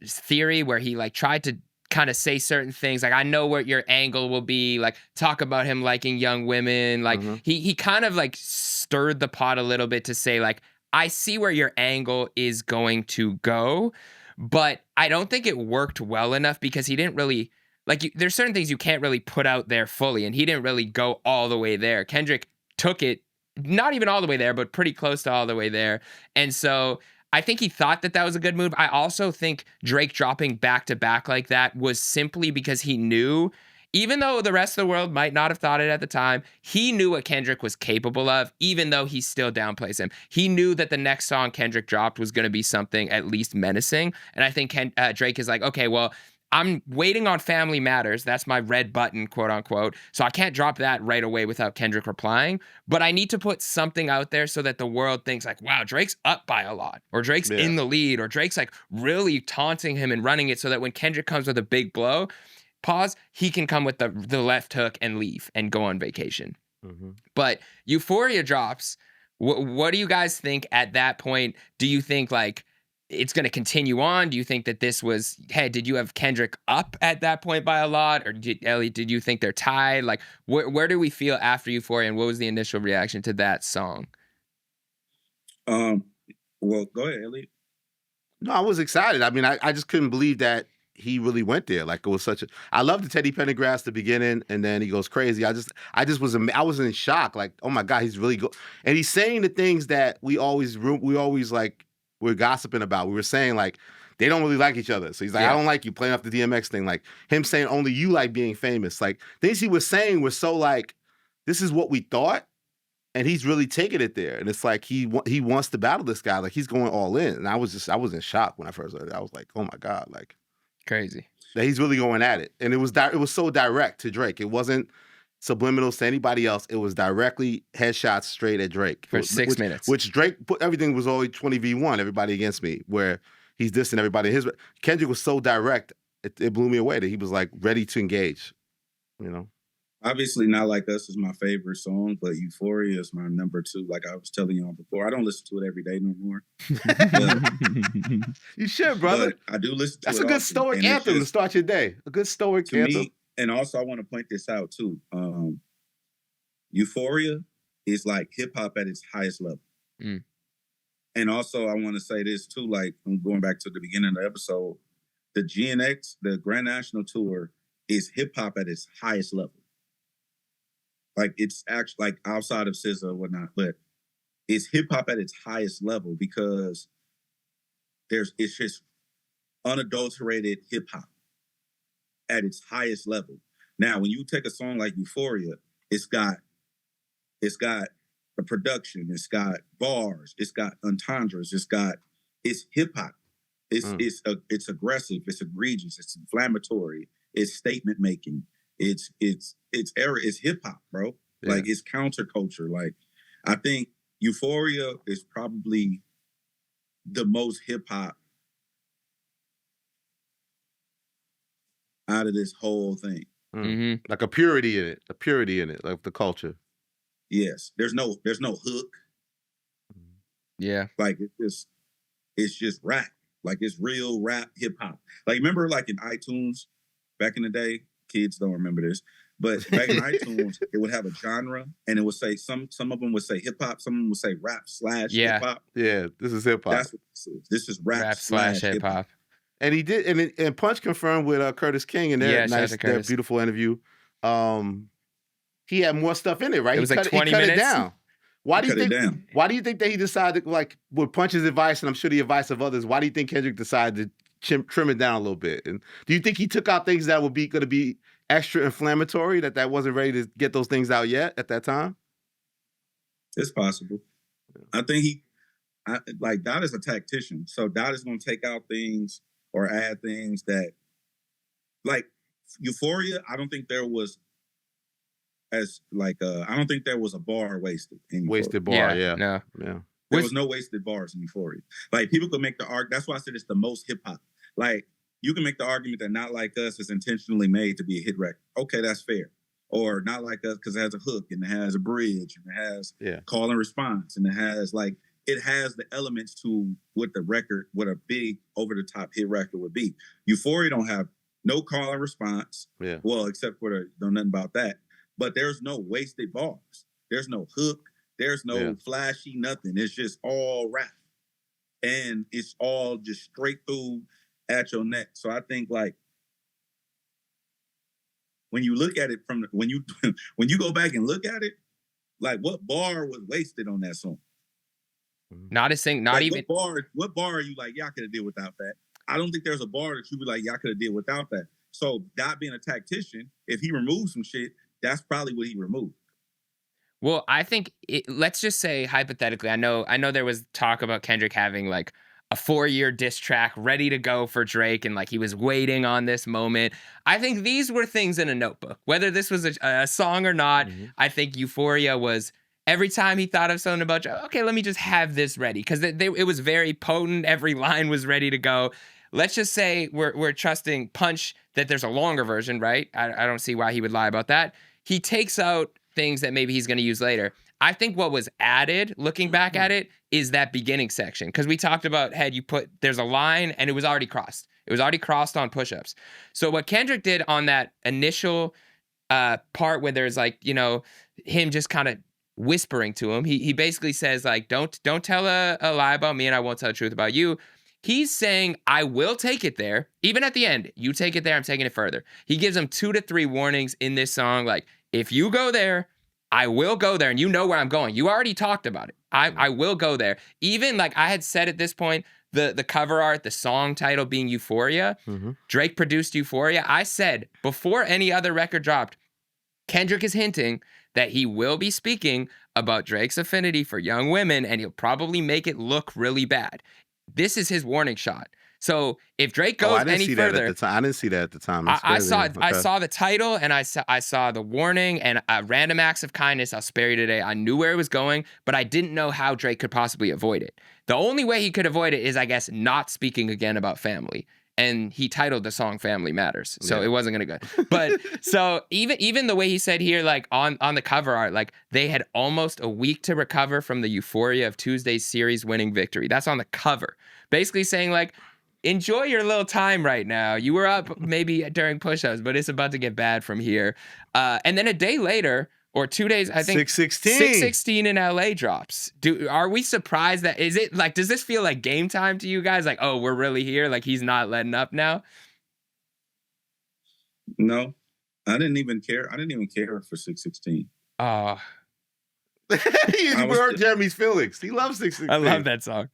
theory where he like tried to kind of say certain things like, I know what your angle will be, like talk about him liking young women. Like he kind of like stirred the pot a little bit to say like, I see where your angle is going to go, but I don't think it worked well enough because he didn't really like, there's certain things you can't really put out there fully, and he didn't really go all the way there. Kendrick took it, not even all the way there, but pretty close to all the way there. And so I think he thought that was a good move. I also think Drake dropping back to back like that was simply because he knew, even though the rest of the world might not have thought it at the time, he knew what Kendrick was capable of, even though he still downplays him. He knew that the next song Kendrick dropped was going to be something at least menacing. And I think Drake is like, okay, well, I'm waiting on Family Matters. That's my red button, quote unquote. So I can't drop that right away without Kendrick replying. But I need to put something out there so that the world thinks like, wow, Drake's up by a lot. Or Drake's in the lead. Or Drake's like really taunting him and running it so that when Kendrick comes with a big blow, he can come with the left hook and leave and go on vacation. But Euphoria drops. What do you guys think at that point? Do you think like it's going to continue on? Do you think that this was, did you have Kendrick up at that point by a lot? Or Elliott, did you think they're tied? Like, where do we feel after Euphoria, and what was the initial reaction to that song? Well, go ahead, Elliott. No, I was excited. I mean, I just couldn't believe that he really went there. Like, it was I love the Teddy Pendergrass the beginning, and then he goes crazy. I was in shock. Like, oh my God, he's really good. And he's saying the things that we always like, we're gossiping about. We were saying like they don't really like each other. So he's like, I don't like you, playing off the DMX thing. Like him saying only you like being famous. Like things he was saying was so like, this is what we thought, and he's really taking it there. And it's like he wants to battle this guy. Like he's going all in. And I was in shock when I first heard it. I was like, oh my God, like crazy that he's really going at it. And it was so direct to Drake. It wasn't subliminals to anybody else. It was directly headshots straight at Drake for 6 minutes. Which Drake put, everything was always 20v1, everybody against me, where he's dissing everybody. Kendrick was so direct, it blew me away that he was like ready to engage. You know, obviously Not Like Us is my favorite song, but Euphoria is my number 2. Like I was telling y'all before, I don't listen to it every day no more. You should, brother. I do listen to That's it. That's a good stoic anthem to start your day. A good stoic anthem. Me, and also, I want to point this out, too. Euphoria is like hip-hop at its highest level. And also, I want to say this, too, like, I'm going back to the beginning of the episode, the GNX, the Grand National Tour, is hip-hop at its highest level. Like, it's actually, like, outside of SZA or whatnot, but it's hip-hop at its highest level because it's just unadulterated hip-hop at its highest level. Now, when you take a song like Euphoria, it's got a production, it's got bars, it's got entendres, it's hip hop, it's aggressive, it's egregious, it's inflammatory, it's statement making, it's hip hop, bro. Yeah. Like it's counterculture. Like I think Euphoria is probably the most hip hop out of this whole thing. Like a purity in it, like the culture. Yes, there's no hook. Yeah, like it's just rap. Like it's real rap hip hop. Like remember, like in iTunes back in the day, kids don't remember this, but back in iTunes, it would have a genre, and it would say some of them would say hip hop, some of them would say rap / hip hop. Yeah, this is hip hop. That's what this is. This is rap / hip hop. And he did, and Punch confirmed with Curtis King in their beautiful interview. he had more stuff in it, right? It was he like cut, 20 he cut minutes? it down. Why do you Cut it think? down. Why do you think that he decided, like, with Punch's advice, and I'm sure the advice of others, why do you think Kendrick decided to trim it down a little bit? And do you think he took out things that would be going to be extra inflammatory, that wasn't ready to get those things out yet at that time? It's possible. I think like Dot is a tactician, so Dot is going to take out things or add things that, like Euphoria. I don't think there was I don't think there was a bar wasted. In Euphoria. Wasted bar, yeah. No. Yeah. There was no wasted bars in Euphoria. Like, people could make the argument. That's why I said it's the most hip hop. Like, you can make the argument that Not Like Us is intentionally made to be a hit record. Okay, that's fair. Or Not Like Us because it has a hook and it has a bridge and it has call and response and it has the elements to what a big over the top hit record would be. Euphoria don't have no call and response. Yeah. Well, except for know nothing about that. But there's no wasted bars. There's no hook. There's no flashy nothing. It's just all rap. And it's all just straight through at your neck. So I think, like, when you look at it when you go back and look at it, like, what bar was wasted on that song? Not a sing, not like, even. What bar are you like, y'all could have did without that? I don't think there's a bar that you be like, y'all could have did without that. So Dot being a tactician, if he removed some shit, that's probably what he removed. Well, I think let's just say hypothetically, I know there was talk about Kendrick having like a 4-year diss track ready to go for Drake, and like he was waiting on this moment. I think these were things in a notebook, whether this was a song or not. I think Euphoria was, every time he thought of something about, okay, let me just have this ready, because it was very potent. Every line was ready to go. Let's just say we're trusting Punch that there's a longer version, right? I don't see why he would lie about that. He takes out things that maybe he's going to use later. I think what was added, looking back at it, is that beginning section. Because we talked about, Hed, there's a line and it was already crossed. It was already crossed on push-ups. So what Kendrick did on that initial part where there's like, him just kind of whispering to him, he basically says like, don't tell a lie about me and I won't tell the truth about you. He's saying, I will take it there. Even at the end, you take it there, I'm taking it further. He gives him 2 to 3 warnings in this song. Like, if you go there, I will go there. And you know where I'm going. You already talked about it. I will go there. Even like I had said at this point, the cover art, the song title being Euphoria, Drake produced Euphoria. I said before any other record dropped, Kendrick is hinting that he will be speaking about Drake's affinity for young women, and he'll probably make it look really bad. This is his warning shot. So if Drake goes any further, I didn't see that at the time. I saw the title and I saw the warning, and random acts of kindness, I'll spare you today. I knew where it was going, but I didn't know how Drake could possibly avoid it. The only way he could avoid it is, I guess, not speaking again about family. And he titled the song Family Matters. So it wasn't going to go. But so even the way he said here, like on the cover art, like they had almost a week to recover from the euphoria of Tuesday's series winning victory. That's on the cover. Basically saying like, enjoy your little time right now. You were up maybe during push-ups, but it's about to get bad from here. And then a day later, or 2 days, I think 616 in LA drops. Are we surprised that, is it like, does this feel like game time to you guys? Like, oh, we're really here? Like he's not letting up now? No, I didn't even care. I didn't even care for 616. Oh. You hurt Jeremy's feelings. He loves 616. I love that song.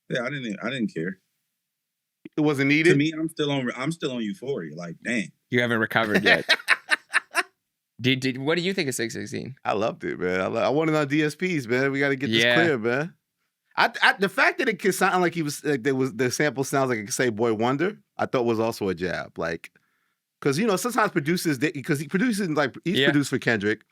Yeah, I didn't care. It wasn't needed. To me, I'm still on Euphoria. Like, dang. You haven't recovered yet. What do you think of 616? I loved it, man. I want it on DSPs, man. We got to get this clear, man. The fact that it could sound like the sample sounds like it could say Boy Wonder, I thought was also a jab. Like, because sometimes producers, because he's produced for Kendrick.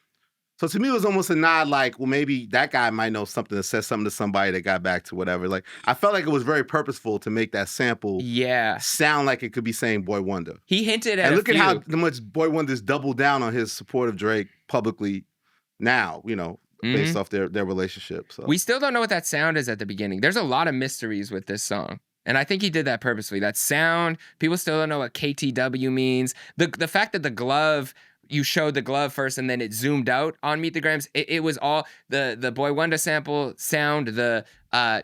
So to me, it was almost a nod, like, well, maybe that guy might know something that says something to somebody that got back to whatever. Like, I felt like it was very purposeful to make that sample sound like it could be saying Boy Wonder. He hinted at and look at how much Boy Wonder's doubled down on his support of Drake publicly now, based off their relationship. So we still don't know what that sound is at the beginning. There's a lot of mysteries with this song. And I think he did that purposely. That sound, people still don't know what KTW means. The fact that the glove, you showed the glove first and then it zoomed out on Meet the Grams. It was all the Boy Wonder sample sound, the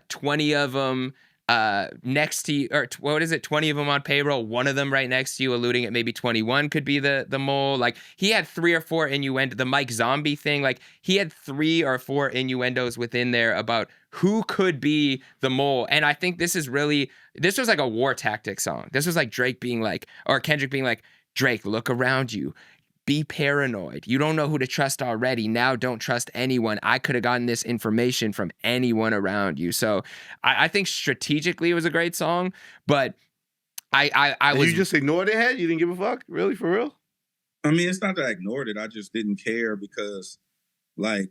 20 of them next to you, or what is it, 20 of them on payroll, one of them right next to you, alluding at maybe 21 could be the mole. Like, he had 3 or 4 innuendo, the Mike Zombie thing, like, he had 3 or 4 innuendos within there about who could be the mole. And I think this was like a war tactic song. This was like Drake being like, or Kendrick being like, Drake, look around you. Be paranoid. You don't know who to trust already. Now don't trust anyone. I could have gotten this information from anyone around you. So I think strategically it was a great song, but I was... You just ignored it, Hed? You didn't give a fuck? Really? For real? I mean, it's not that I ignored it. I just didn't care because, like,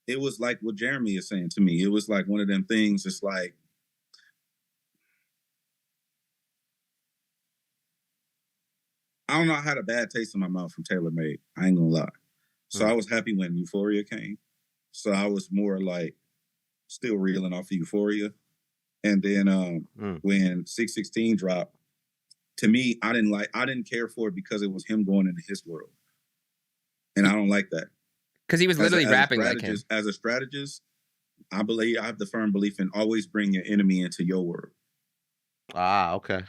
it was like what Jeremy is saying to me. It was like one of them things. It's like, I don't know. I had a bad taste in my mouth from Taylor Made. I ain't gonna lie. So I was happy when Euphoria came. So I was more like still reeling off of Euphoria. And then when 616 dropped, to me, I didn't care for it because it was him going into his world. And I don't like that. Because he was literally rapping like him. As a strategist, I have the firm belief in always bring your enemy into your world. Ah, okay.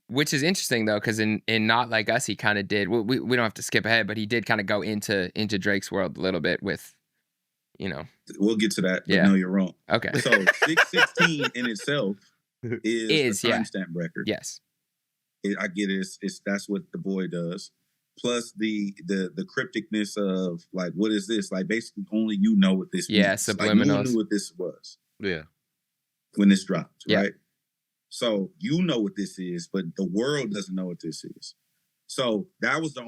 Which is interesting though, because in Not Like Us, he kind of did. We don't have to skip ahead, but he did kind of go into Drake's world a little bit with, you know. We'll get to that. But Yeah. No, you're wrong. Okay. So 616 in itself is a timestamp record. Yes. I get it. That's what the boy does. Plus the crypticness of like, what is this? Like basically only you know what this means. Yeah, subliminals. Like, no one knew what this was. Yeah. When this dropped, Yeah. right? So you know what this is, but the world doesn't know what this is. So that was to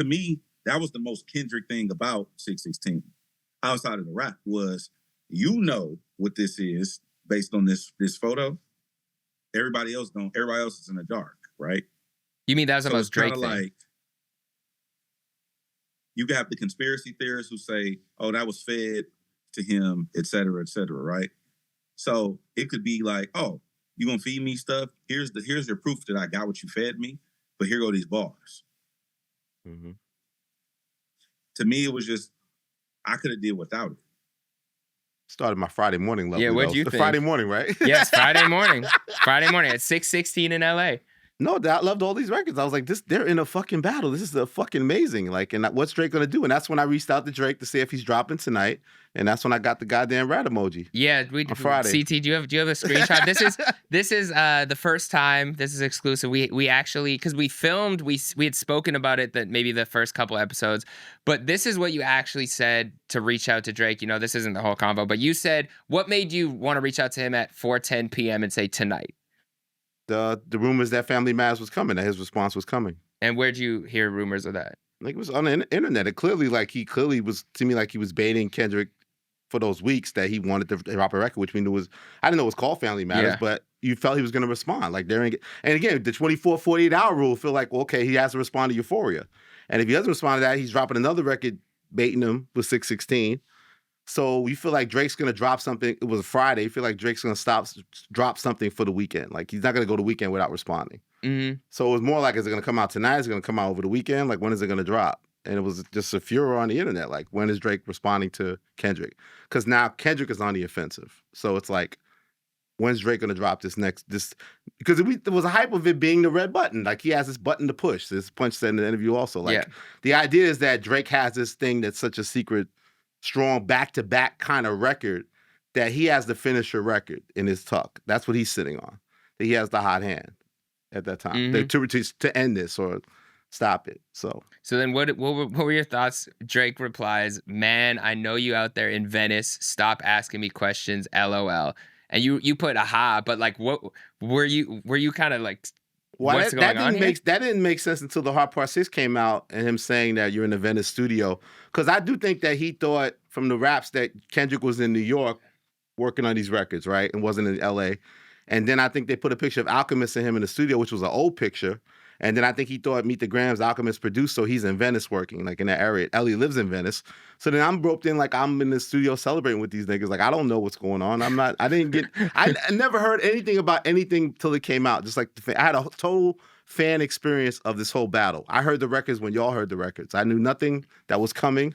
me, that was the most Kendrick thing about 616. Outside of the rap was, you know what this is based on this photo. Everybody else don't. Everybody else is in the dark, right? You mean that was the most Drake thing? Like, you have the conspiracy theorists who say, oh, that was fed to him, et cetera, right? So it could be like, oh, you gonna feed me stuff? Here's your proof that I got what you fed me, but here go these bars. Mm-hmm. To me, it was just, I could have did without it. Started my Friday morning level. Yeah, what'd you think? Friday morning, right? Yes, Friday morning. Friday morning at 6:16 in LA. No, I loved all these records. I was like, they're in a fucking battle. This is fucking amazing. Like, and what's Drake gonna do? And that's when I reached out to Drake to see if he's dropping tonight. And that's when I got the goddamn rat emoji. Yeah, on Friday. CT, do you have a screenshot? This is the first time. This is exclusive. We actually, because we filmed, we had spoken about it that maybe the first couple episodes, but this is what you actually said to reach out to Drake. You know, this isn't the whole convo, but you said, what made you want to reach out to him at 4:10 p.m. and say tonight? The rumors that Family Matters was coming, that his response was coming. And where'd you hear rumors of that? Like, it was on the internet. It clearly was, to me, like he was baiting Kendrick for those weeks that he wanted to drop a record, which we knew was, I didn't know it was called Family Matters, but you felt he was going to respond. Like, and again, the 24, 48-hour rule, feel like, well, okay, he has to respond to Euphoria. And if he doesn't respond to that, he's dropping another record baiting him with 616. So we feel like Drake's going to drop something. It was a Friday. You feel like Drake's going to drop something for the weekend. Like, he's not going to go the weekend without responding. Mm-hmm. So it was more like, is it going to come out tonight? Is it going to come out over the weekend? Like, when is it going to drop? And it was just a furor on the internet. Like, when is Drake responding to Kendrick? Because now Kendrick is on the offensive. So it's like, when's Drake going to drop this? Because there was a hype of it being the red button. Like, he has this button to push. This Punch said in the interview also. Like, the idea is that Drake has this thing that's such a secret, strong back-to-back kind of record that he has the finisher record in his tuck. That's what he's sitting on. That he has the hot hand at that time to end this or stop it. So then what were your thoughts? Drake replies, "Man, I know you out there in Venice. Stop asking me questions. LOL." And you put aha, but like, what were you kind of like? What's going on here? That didn't make sense until the Hard Part 6 came out and him saying that you're in the Venice studio. Because I do think that he thought from the raps that Kendrick was in New York working on these records, right? And wasn't in LA. And then I think they put a picture of Alchemist and him in the studio, which was an old picture. And then I think he thought Meet the Grams, Alchemist produced, so he's in Venice working, like in that area. Ellie lives in Venice. So then I'm roped in like I'm in the studio celebrating with these niggas. Like, I don't know what's going on. I never heard anything about anything till it came out. Just like, I had a total fan experience of this whole battle. I heard the records when y'all heard the records. I knew nothing that was coming.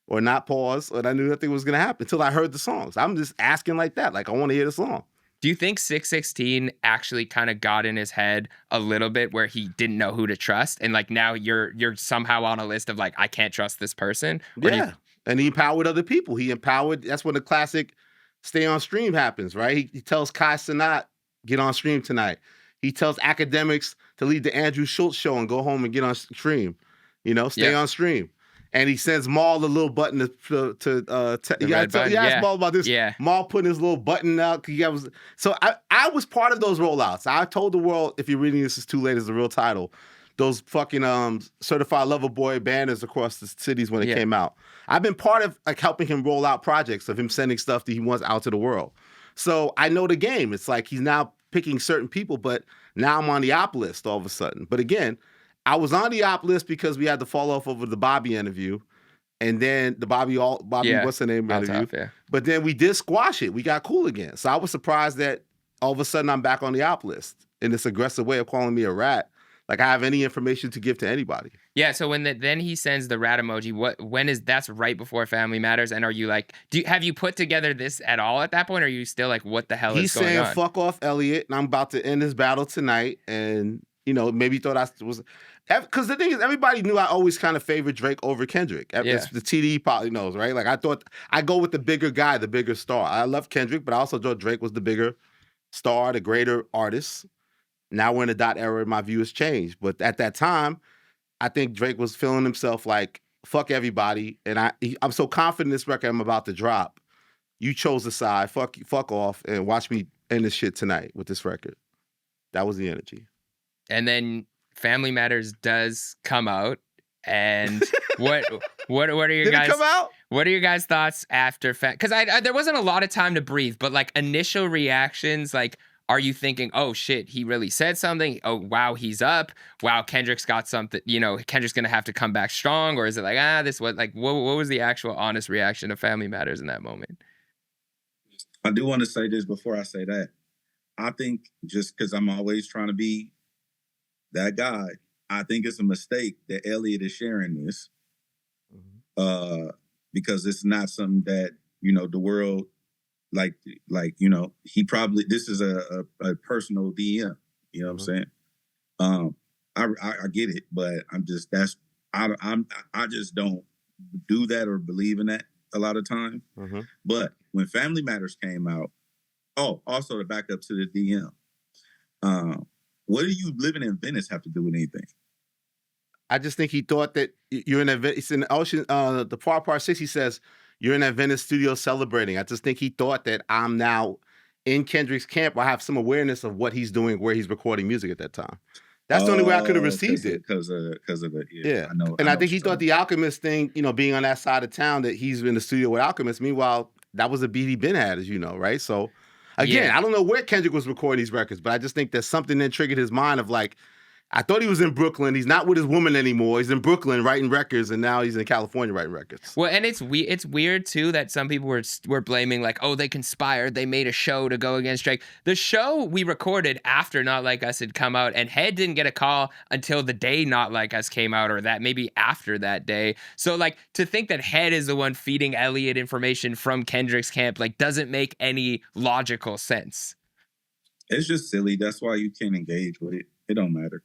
or not pause, and I knew nothing was gonna happen until I heard the songs. I'm just asking like that, like I want to hear the song. Do you think 616 actually kind of got in his head a little bit where he didn't know who to trust, and like now you're somehow on a list of like I can't trust this person? Or Yeah, and he empowered other people. He empowered. That's when the classic "Stay on Stream" happens, right? He tells Kai Cenat, "Get on Stream tonight." He tells academics to leave the Andrew Schultz show and go home and get on Stream. You know, stay on Stream. And he sends Maul the little button to you asked Maul about this. Yeah. Maul putting his little button out. So I was part of those rollouts. I told the world, if you're reading this is too late, is the real title. Those fucking certified lover boy banners across the cities when it came out. I've been part of like helping him roll out projects of him sending stuff that he wants out to the world. So I know the game. It's like he's now picking certain people, but now I'm on the op list all of a sudden. But again, I was on the op list because we had to fall off over the Bobby interview, and then the Bobby what's her name interview. But then we did squash it. We got cool again. So I was surprised that all of a sudden I'm back on the op list in this aggressive way of calling me a rat. Like I have any information to give to anybody. Yeah. So then he sends the rat emoji. That's right before Family Matters? And are you like, have you put together this at all at that point? Or are you still like, what the hell is going on? He's saying fuck off Elliott, and I'm about to end this battle tonight. And maybe he thought I was. Because the thing is, everybody knew I always kind of favored Drake over Kendrick. The TD probably knows, right? Like I thought I go with the bigger guy, the bigger star. I love Kendrick, but I also thought Drake was the bigger star, the greater artist. Now we're in a dot era, and my view has changed. But at that time, I think Drake was feeling himself like fuck everybody, and I'm so confident in this record I'm about to drop. You chose a side, fuck off, and watch me end this shit tonight with this record. That was the energy. And then Family Matters does come out, and what are your guys? Did it come out? What are your guys' thoughts after? Because there wasn't a lot of time to breathe, but like initial reactions, like are you thinking, oh shit, he really said something? Oh wow, he's up. Wow, Kendrick's got something. Kendrick's gonna have to come back strong, or is it like what was the actual honest reaction of Family Matters in that moment? I do want to say this before I say that. I think just because I'm always trying to be that guy, I think it's a mistake that Elliott is sharing this, because it's not something that the world he probably, this is a personal DM. You know what I'm saying? I get it, but I just don't do that or believe in that a lot of times. But when Family Matters came out, also to back up to the DM. What do you living in Venice have to do with anything? I just think he thought that you're in it's in Ocean, the part 6, he says, you're in that Venice studio celebrating. I just think he thought that I'm now in Kendrick's camp. I have some awareness of what he's doing, where he's recording music at that time. That's the only way I could have received it. Because of it. Yeah. I think he thought the Alchemist thing, being on that side of town, that he's in the studio with Alchemist. Meanwhile, that was a beat he'd been had, as you know, right? So, again, I don't know where Kendrick was recording these records, but I just think there's something that triggered his mind of like, I thought he was in Brooklyn. He's not with his woman anymore. He's in Brooklyn writing records, and now he's in California writing records. Well, and it's weird too that some people were blaming like, oh, they conspired. They made a show to go against Drake. The show we recorded after Not Like Us had come out, and Hed didn't get a call until the day Not Like Us came out, or that maybe after that day. So like to think that Hed is the one feeding Elliott information from Kendrick's camp like doesn't make any logical sense. It's just silly. That's why you can't engage with it. It don't matter.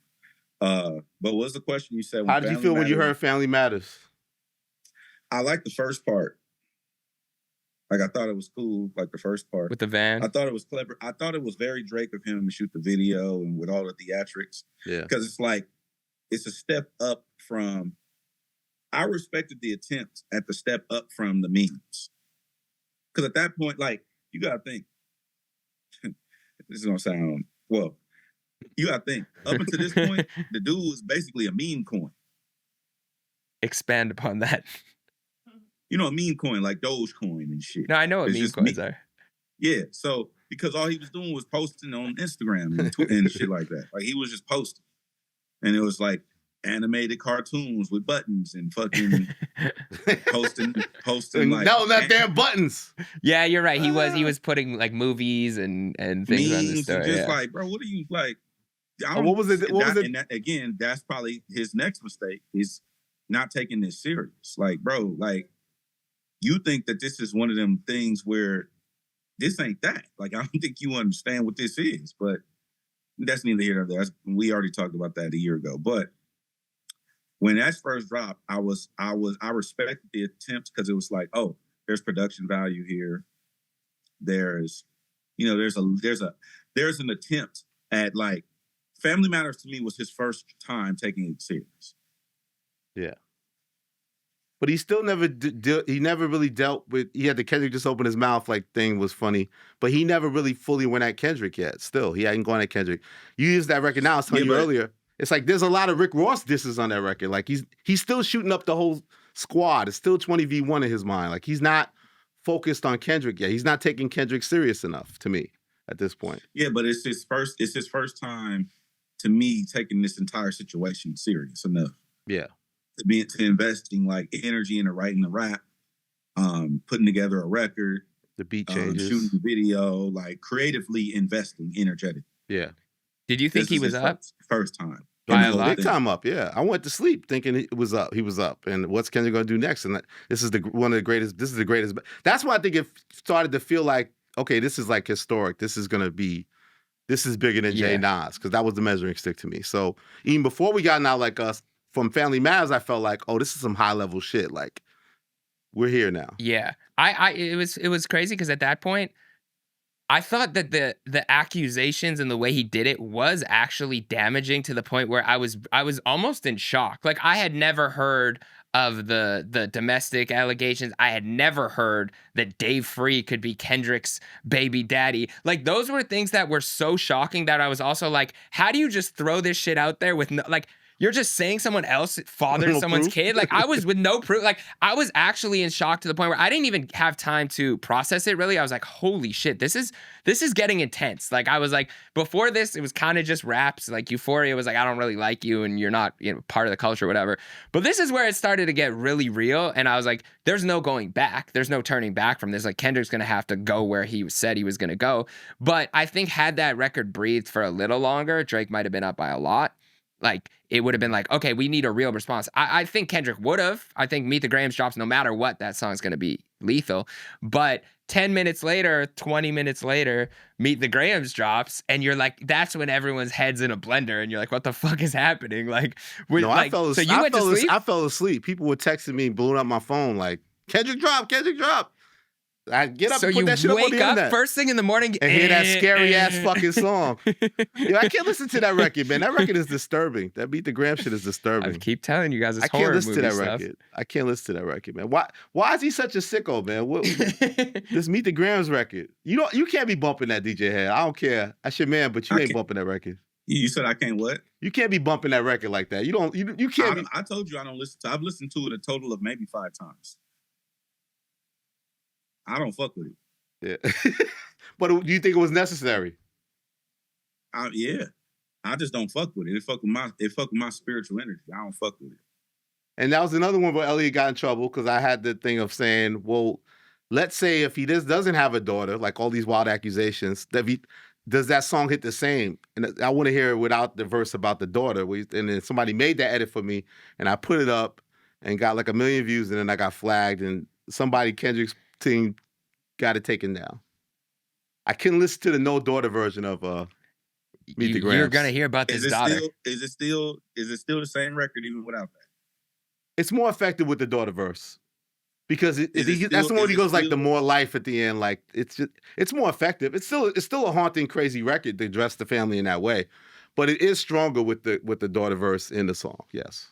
But what's the question you said? How did you feel when you heard Family Matters? I like the first part. Like, I thought it was cool, like the first part. With the van? I thought it was clever. I thought it was very Drake of him to shoot the video and with all the theatrics. Yeah. Because it's like, it's a step up from, I respected the attempt at the step up from the memes. Because at that point, like, you got to think, this is going to sound, well, you got to think, up until this point, the dude was basically a meme coin. Expand upon that. You know, a meme coin, like Dogecoin and shit. No, I know what meme coins are. Yeah, so, because all he was doing was posting on Instagram and Twitter and shit like that. Like, he was just posting. And it was like animated cartoons with buttons and fucking posting like... No, not damn buttons. Yeah, you're right. He was putting like movies and things on the story. Just like, bro, what are you like... What was it? And that, again, that's probably his next mistake, is not taking this serious. Like, bro, like, you think that this is one of them things where this ain't that. Like, I don't think you understand what this is, but that's neither here nor there. We already talked about that a year ago. But when that first dropped, I respected the attempt because it was like, oh, there's production value here. There's an attempt at, like, Family Matters to me was his first time taking it serious. Yeah. But he still never he never really dealt with, he had the Kendrick just open his mouth like thing was funny, but he never really fully went at Kendrick yet. Still, he hadn't gone at Kendrick. You used that record now, I was telling you earlier. It's like there's a lot of Rick Ross disses on that record. Like he's still shooting up the whole squad. It's still 20v1 in his mind. Like he's not focused on Kendrick yet. He's not taking Kendrick serious enough to me at this point. Yeah, but it's his first time to me taking this entire situation serious enough. Yeah. To investing like energy into writing the rap, putting together a record, the beat changes, shooting the video, like cretively investing energetic. Yeah. Did you think he was up? First time. By a lot? Big time up, yeah. I went to sleep thinking it was up. He was up. And what's Kendrick going to do next? And this is the greatest. That's why I think it started to feel like, okay, this is like historic. This is bigger than Jay Nas, because that was the measuring stick to me. So even before we got Not Like Us, from Family Matters, I felt like, oh, this is some high level shit. Like, we're here now. Yeah, it was crazy because at that point, I thought that the accusations and the way he did it was actually damaging to the point where I was almost in shock. Like, I had never heard of the domestic allegations. I had never heard that Dave Free could be Kendrick's baby daddy. Like, those were things that were so shocking that I was also like, how do you just throw this shit out there with no, like, you're just saying someone else fathered someone's kid? Like, I was with no proof. Like, I was actually in shock to the point where I didn't even have time to process it, really. I was like, holy shit, this is getting intense. Like, I was like, before this, it was kind of just raps. Like, Euphoria was like, I don't really like you and you're not, part of the culture or whatever. But this is where it started to get really real. And I was like, there's no going back. There's no turning back from this. Like, Kendrick's going to have to go where he said he was going to go. But I think had that record breathed for a little longer, Drake might have been up by a lot. Like, it would have been like, okay, we need a real response. I think Kendrick would have. I think Meet the Grahams drops no matter what, that song's going to be lethal. But 10 minutes later, 20 minutes later, Meet the Grahams drops, and you're like, that's when everyone's head's in a blender, and you're like, what the fuck is happening? Like, I fell asleep. People were texting me, blowing up my phone, like, Kendrick drop. I get up and put that shit up on the internet. So you wake up first thing in the morning and hear that scary ass fucking song. Yo, I can't listen to that record, man. That record is disturbing. That Meet the Graham shit is disturbing. I keep telling you guys, it's I horror can't listen to that stuff. record. I can't listen to that record, man. Why is he such a sicko, man? This Meet the Grahams record. You can't be bumping that, DJ Head. I don't care. That's your man, but you ain't bumping that record. You said I can't what? You can't be bumping that record like that. You can't. I told you I don't listen to. I've listened to it a total of maybe 5 times. I don't fuck with it. Yeah. But do you think it was necessary? Yeah. I just don't fuck with it. It fuck with my spiritual energy. I don't fuck with it. And that was another one where Elliott got in trouble because I had the thing of saying, well, let's say if he doesn't have a daughter, like all these wild accusations, does that song hit the same? And I want to hear it without the verse about the daughter. And then somebody made that edit for me, and I put it up and got like 1 million views, and then I got flagged, and Kendrick's team got it taken down. I couldn't listen to the no daughter version of Meet the Grahams. You're gonna hear about this daughter. Is it still the same record even without that? It's more effective with the daughter verse because that's the one he goes like the more life at the end. Like it's more effective. It's still a haunting, crazy record to address the family in that way, but it is stronger with the daughter verse in the song. Yes,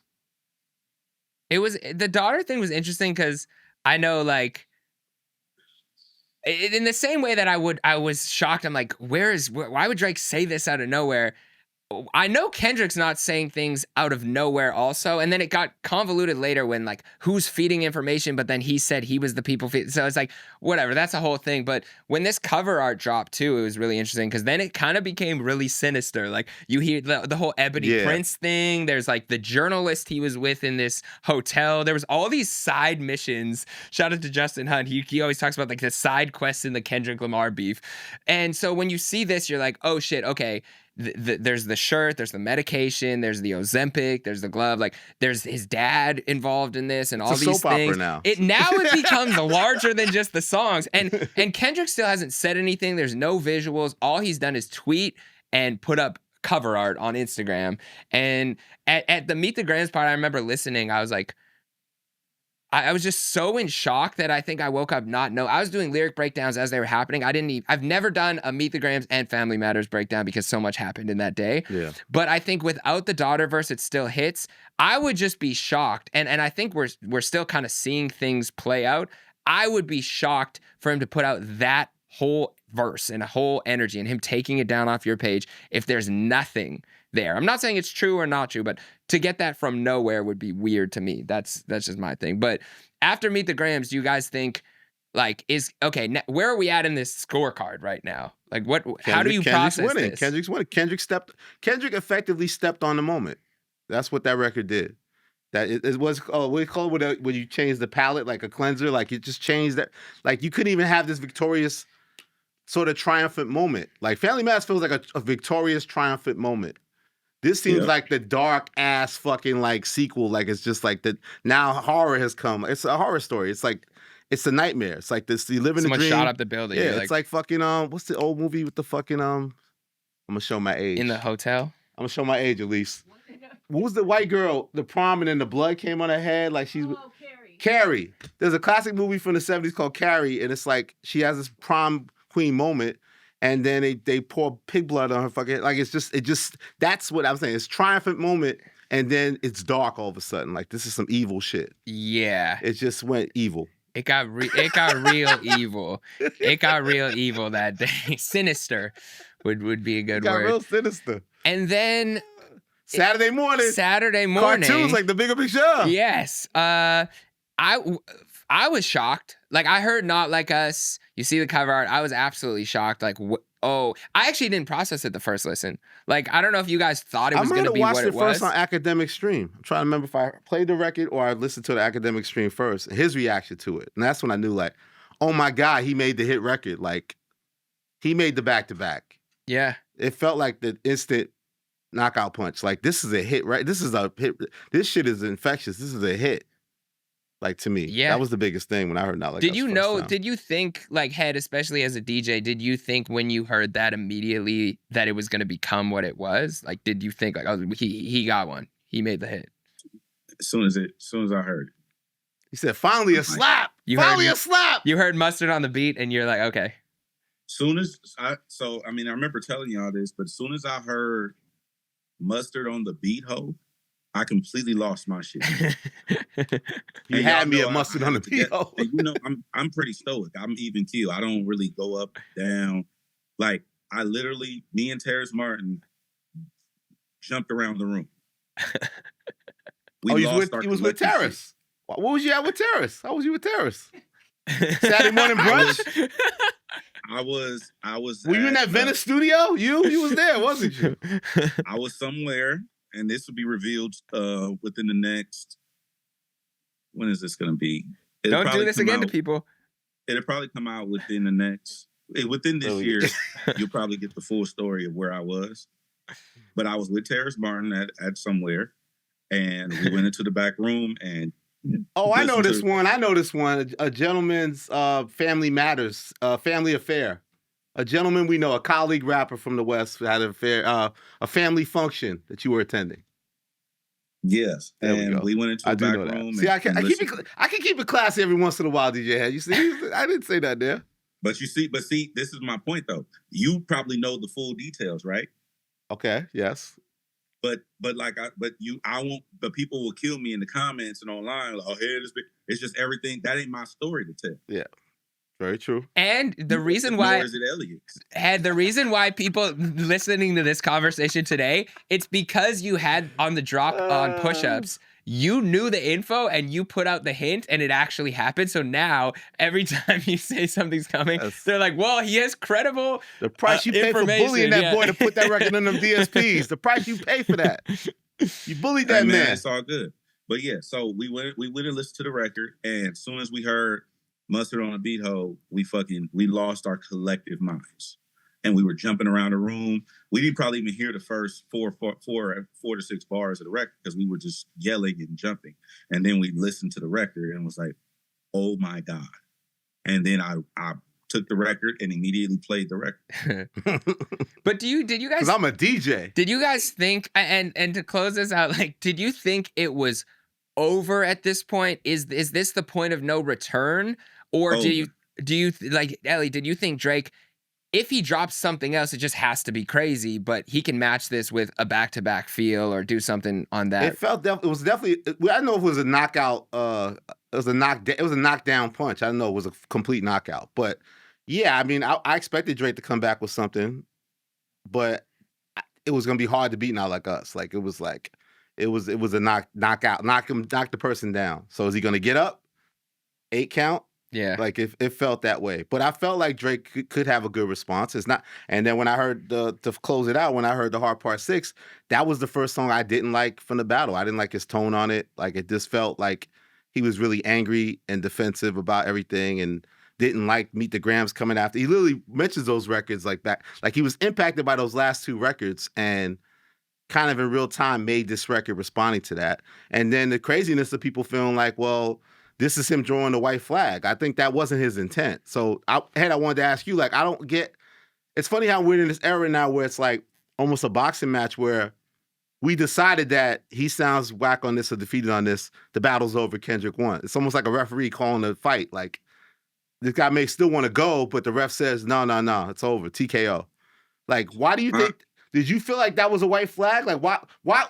the daughter thing was interesting because I know like. In the same way that I was shocked. I'm like, why would Drake say this out of nowhere? I know Kendrick's not saying things out of nowhere also. And then it got convoluted later when like, who's feeding information? But then he said he was the people feeding. So it's like, whatever, that's a whole thing. But when this cover art dropped too, it was really interesting because then it kind of became really sinister. Like you hear the whole Ebony Prince thing. There's like the journalist he was with in this hotel. There was all these side missions. Shout out to Justin Hunt. He always talks about like the side quests in the Kendrick Lamar beef. And so when you see this, you're like, oh shit, okay. there's the shirt, there's the medication, there's the Ozempic, there's the glove, like there's his dad involved in this and all It's a these soap opera things. now. It becomes larger than just the songs. And Kendrick still hasn't said anything. There's no visuals. All he's done is tweet and put up cover art on Instagram. And at the Meet the Grams part, I remember listening. I was like, I was just so in shock that I think I woke up not know. I was doing lyric breakdowns as they were happening. I've never done a Meet the Grams and Family Matters breakdown because so much happened in that day. Yeah. But I think without the daughter verse, it still hits. I would just be shocked. And I think we're still kind of seeing things play out. I would be shocked for him to put out that whole verse and a whole energy and him taking it down off your page if there's nothing there. I'm not saying it's true or not true, but to get that from nowhere would be weird to me. That's just my thing. But after Meet the Grams, do you guys think like where are we at in this scorecard right now? Like how do you process this? Kendrick's winning. Kendrick effectively stepped on the moment. That's what that record did. That it was what you call it when you change the palette, like a cleanser, like it just changed that. Like you couldn't even have this victorious sort of triumphant moment. Like Family Matters feels like a victorious triumphant moment. This seems like the dark ass fucking like sequel. Like it's just like that now horror has come. It's a horror story. It's like it's a nightmare. It's like this. You live in a dream. Someone shot up the building. Yeah, it's like fucking what's the old movie with the fucking I'm gonna show my age. In the hotel. I'm gonna show my age at least. What was the white girl, the prom, and then the blood came on her head? Like she's Carrie. There's a classic movie from the 70s called Carrie, and it's like she has this prom queen moment, and then they pour pig blood on her fucking head. Like it just that's what I'm saying. It's triumphant moment, and then it's dark all of a sudden. Like this is some evil shit. Yeah. It just went evil. It got real evil. It got real evil that day. Sinister would be a good word. Got real sinister. And then Saturday morning. Cartoons like The Bigger Picture. Yes. I was shocked. Like I heard Not Like Us. You see the cover art. I was absolutely shocked. Like, I actually didn't process it the first listen. Like, I don't know if you guys thought it was going to be what it was. I might have watched it first on Academic Stream. I'm trying to remember if I played the record or I listened to the Academic Stream first. His reaction to it. And that's when I knew like, oh my God, he made the hit record. Like, he made the back-to-back. Yeah. It felt like the instant knockout punch. Like, this is a hit, right? This is a hit. This shit is infectious. This is a hit. Like, to me. Yeah. That was the biggest thing when I heard Not Like Us. Did you think, like, Hed, especially as a DJ, did you think when you heard that immediately that it was going to become what it was? Like, did you think, like, oh, he got one. He made the hit. As soon as I heard it. He said, finally a slap. A slap. You heard Mustard on the beat and you're like, okay. I remember telling y'all this, but as soon as I heard Mustard on the beat, I completely lost my shit. You had me at Mustard on the beat. I'm pretty stoic. I'm even keel. I don't really go up, down. Like, I literally, me and Terrace Martin jumped around the room. He was with Terrace. What was you at with Terrace? How was you with Terrace? Saturday morning brunch? I was. Were you in that Venice studio? You was there, wasn't you? I was somewhere. And this will be revealed within the next. When is this going to be? Don't do this again to people. It'll probably come out within this year. You'll probably get the full story of where I was. But I was with Terrace Martin at somewhere, and we went into the back room and. Oh, I know this one. A gentleman's family matters, family affair. A gentleman we know, a colleague rapper from the West, had a family function that you were attending. Yes, and we went into the back room. See, I can keep it classy every once in a while, DJ Hed. You see, I didn't say that there. But see, this is my point though. You probably know the full details, right? Okay. Yes. But people will kill me in the comments and online. Like, oh, it's just everything. That ain't my story to tell. Yeah. Very true. And the reason why people listening to this conversation today, it's because you had on the drop on push-ups, you knew the info and you put out the hint and it actually happened. So now every time you say something's coming, they're like, well, he has credible the price you pay for bullying that boy to put that record in them DSPs. The price you pay for that. You bullied that man. It's all good. But yeah, so we went and listened to the record, and as soon as we heard Mustard on a beat we lost our collective minds. and we were jumping around the room. We didn't probably even hear the first four to six bars of the record because we were just yelling and jumping. And then we listened to the record and was like, oh my God. And then I took the record and immediately played the record. But did you guys? Because I'm a DJ. Did you guys think? And to close this out, like, did you think it was over at this point? Is this the point of no return, or Over. do you like, Ellie? Did you think Drake, if he drops something else, it just has to be crazy, but he can match this with a back-to-back feel or do something on that? It was definitely. I don't know if it was a knockout. It was a knockdown punch. I don't know it was a complete knockout, but yeah, I mean, I expected Drake to come back with something, but it was gonna be hard to beat Not Like Us. Like it was a knockout, knock the person down. So is he gonna get up? 8 count? Yeah. Like it felt that way. But I felt like Drake could have a good response. It's not. And then when I heard to close it out, when I heard the Hard Part 6, that was the first song I didn't like from the battle. I didn't like his tone on it. Like it just felt like he was really angry and defensive about everything and didn't like Meet the Grams coming after. He literally mentions those records like that. Like he was impacted by those last 2 records and kind of in real time made this record responding to that. And then the craziness of people feeling like, well, this is him drawing the white flag. I think that wasn't his intent. So I wanted to ask you, like, I don't get, it's funny how we're in this era now where it's like almost a boxing match where we decided that he sounds whack on this or defeated on this. The battle's over, Kendrick won. It's almost like a referee calling a fight. Like this guy may still want to go, but the ref says, no, it's over, TKO. Like, why do you think, did you feel like that was a white flag? Like why,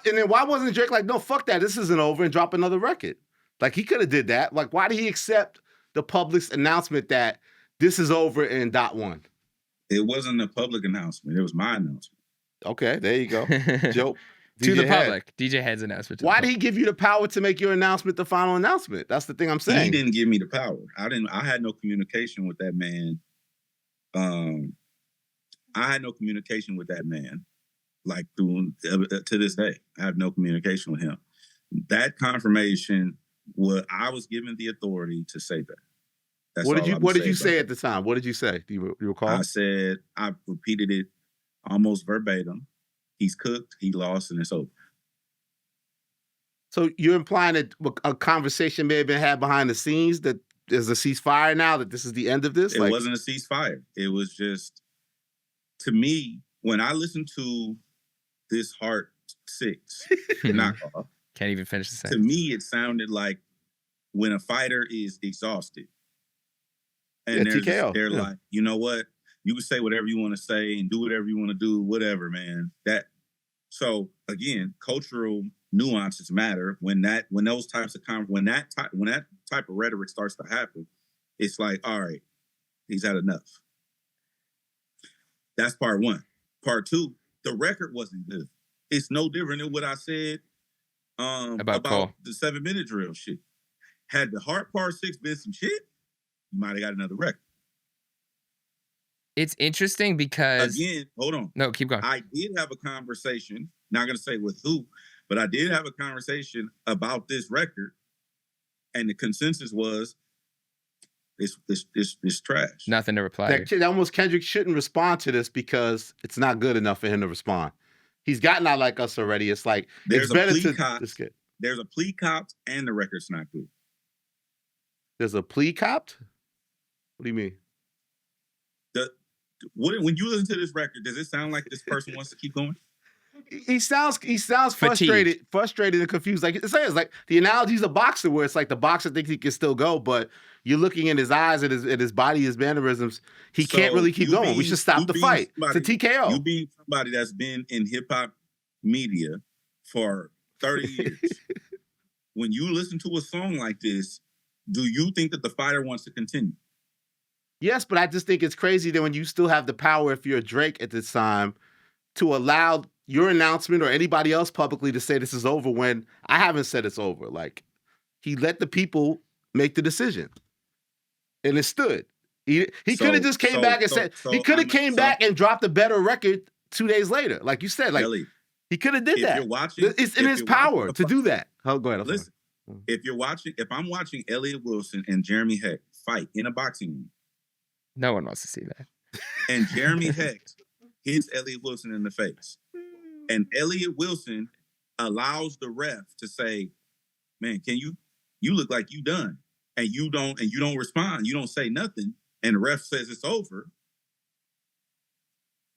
and then why wasn't Drake like, no, fuck that, this isn't over and drop another record? Like, he could have did that. Like, why did he accept the public's announcement that this is over in .1? It wasn't a public announcement. It was my announcement. Okay, there you go. Joe. To the Hed. public. DJ Hed's announcement. Why did he give you the power to make your announcement the final announcement? That's the thing I'm saying. He didn't give me the power. I had no communication with that man. I had no communication with that man. Like, to this day, I have no communication with him. That confirmation, I was given the authority to say that. That's what did you say that. at the time? What did you say? Do you recall? I repeated it almost verbatim. He's cooked, he lost, and it's over. So you're implying that a conversation may have been had behind the scenes, that there's a ceasefire now, that this is the end of this? It wasn't a ceasefire. It was just, to me, when I listened to this Heart 6 knockoff, can't even finish the to sentence. me, it sounded like when a fighter is exhausted and they're like, you know what? You can say whatever you want to say and do whatever you want to do, whatever, man. So again, cultural nuances matter. When that type of rhetoric starts to happen, it's like, all right, he's had enough. That's part 1. Part 2, the record wasn't good. It's no different than what I said about the 7-minute drill shit. Had the Heart Part 6 been some shit, you might have got another record. It's interesting because... Again, hold on. No, keep going. I did have a conversation, not going to say with who, but I did have a conversation about this record, and the consensus was, it's trash. Nothing to reply to. Almost Kendrick shouldn't respond to this because it's not good enough for him to respond. He's got Not Like Us already. It's like, there's it's better to... There's a plea copped and the record's not good. There's a plea copped? What do you mean? When you listen to this record, does it sound like this person wants to keep going? He sounds frustrated and confused. Like it says, like the analogy's a boxer where it's like the boxer thinks he can still go, but you're looking in his eyes and his body, his mannerisms. He can't really keep going. We should stop the fight. It's a TKO. You being somebody that's been in hip hop media for 30 years. When you listen to a song like this, do you think that the fighter wants to continue? Yes, but I just think it's crazy that when you still have the power, if you're Drake at this time, to allow your announcement or anybody else publicly to say this is over when I haven't said it's over. Like, he let the people make the decision. And it stood. He could have just came back and said, he could have came back and dropped a better record 2 days later. Like you said, like, Ellie, he could have did that. It's in his power to do that. Oh, go ahead. Listen, if I'm watching Elliott Wilson and Jeremy Hecht fight in a boxing ring, no one wants to see that. And Jeremy Hecht hits Elliott Wilson in the face. And Elliott Wilson allows the ref to say, man, can you look like you done. And you don't respond. You don't say nothing. And the ref says it's over.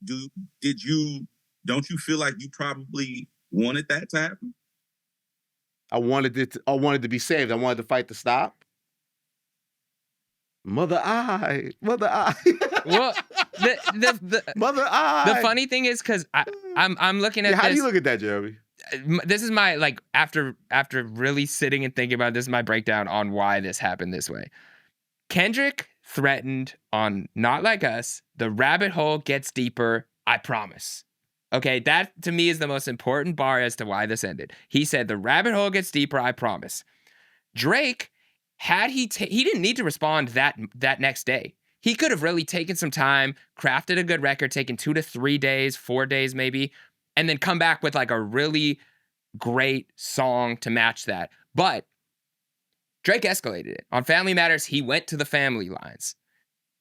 Don't you feel like you probably wanted that to happen? I wanted to be saved. I wanted the fight to stop. Mother eye. Well, the Mother eye. the funny thing is because I'm looking at Yeah, how this. do you look at that, Jeremy? This is my like after really sitting and thinking about it, this is my breakdown on why this happened this way. Kendrick threatened on Not Like Us, the rabbit hole gets deeper, I promise. Okay, that to me is the most important bar as to why this ended. He said the rabbit hole gets deeper, I promise. Drake, he didn't need to respond that next day. He could have really taken some time, crafted a good record, taken 2 to 3 days, 4 days maybe, and then come back with like a really great song to match that. But Drake escalated it. On Family Matters, he went to the family lines.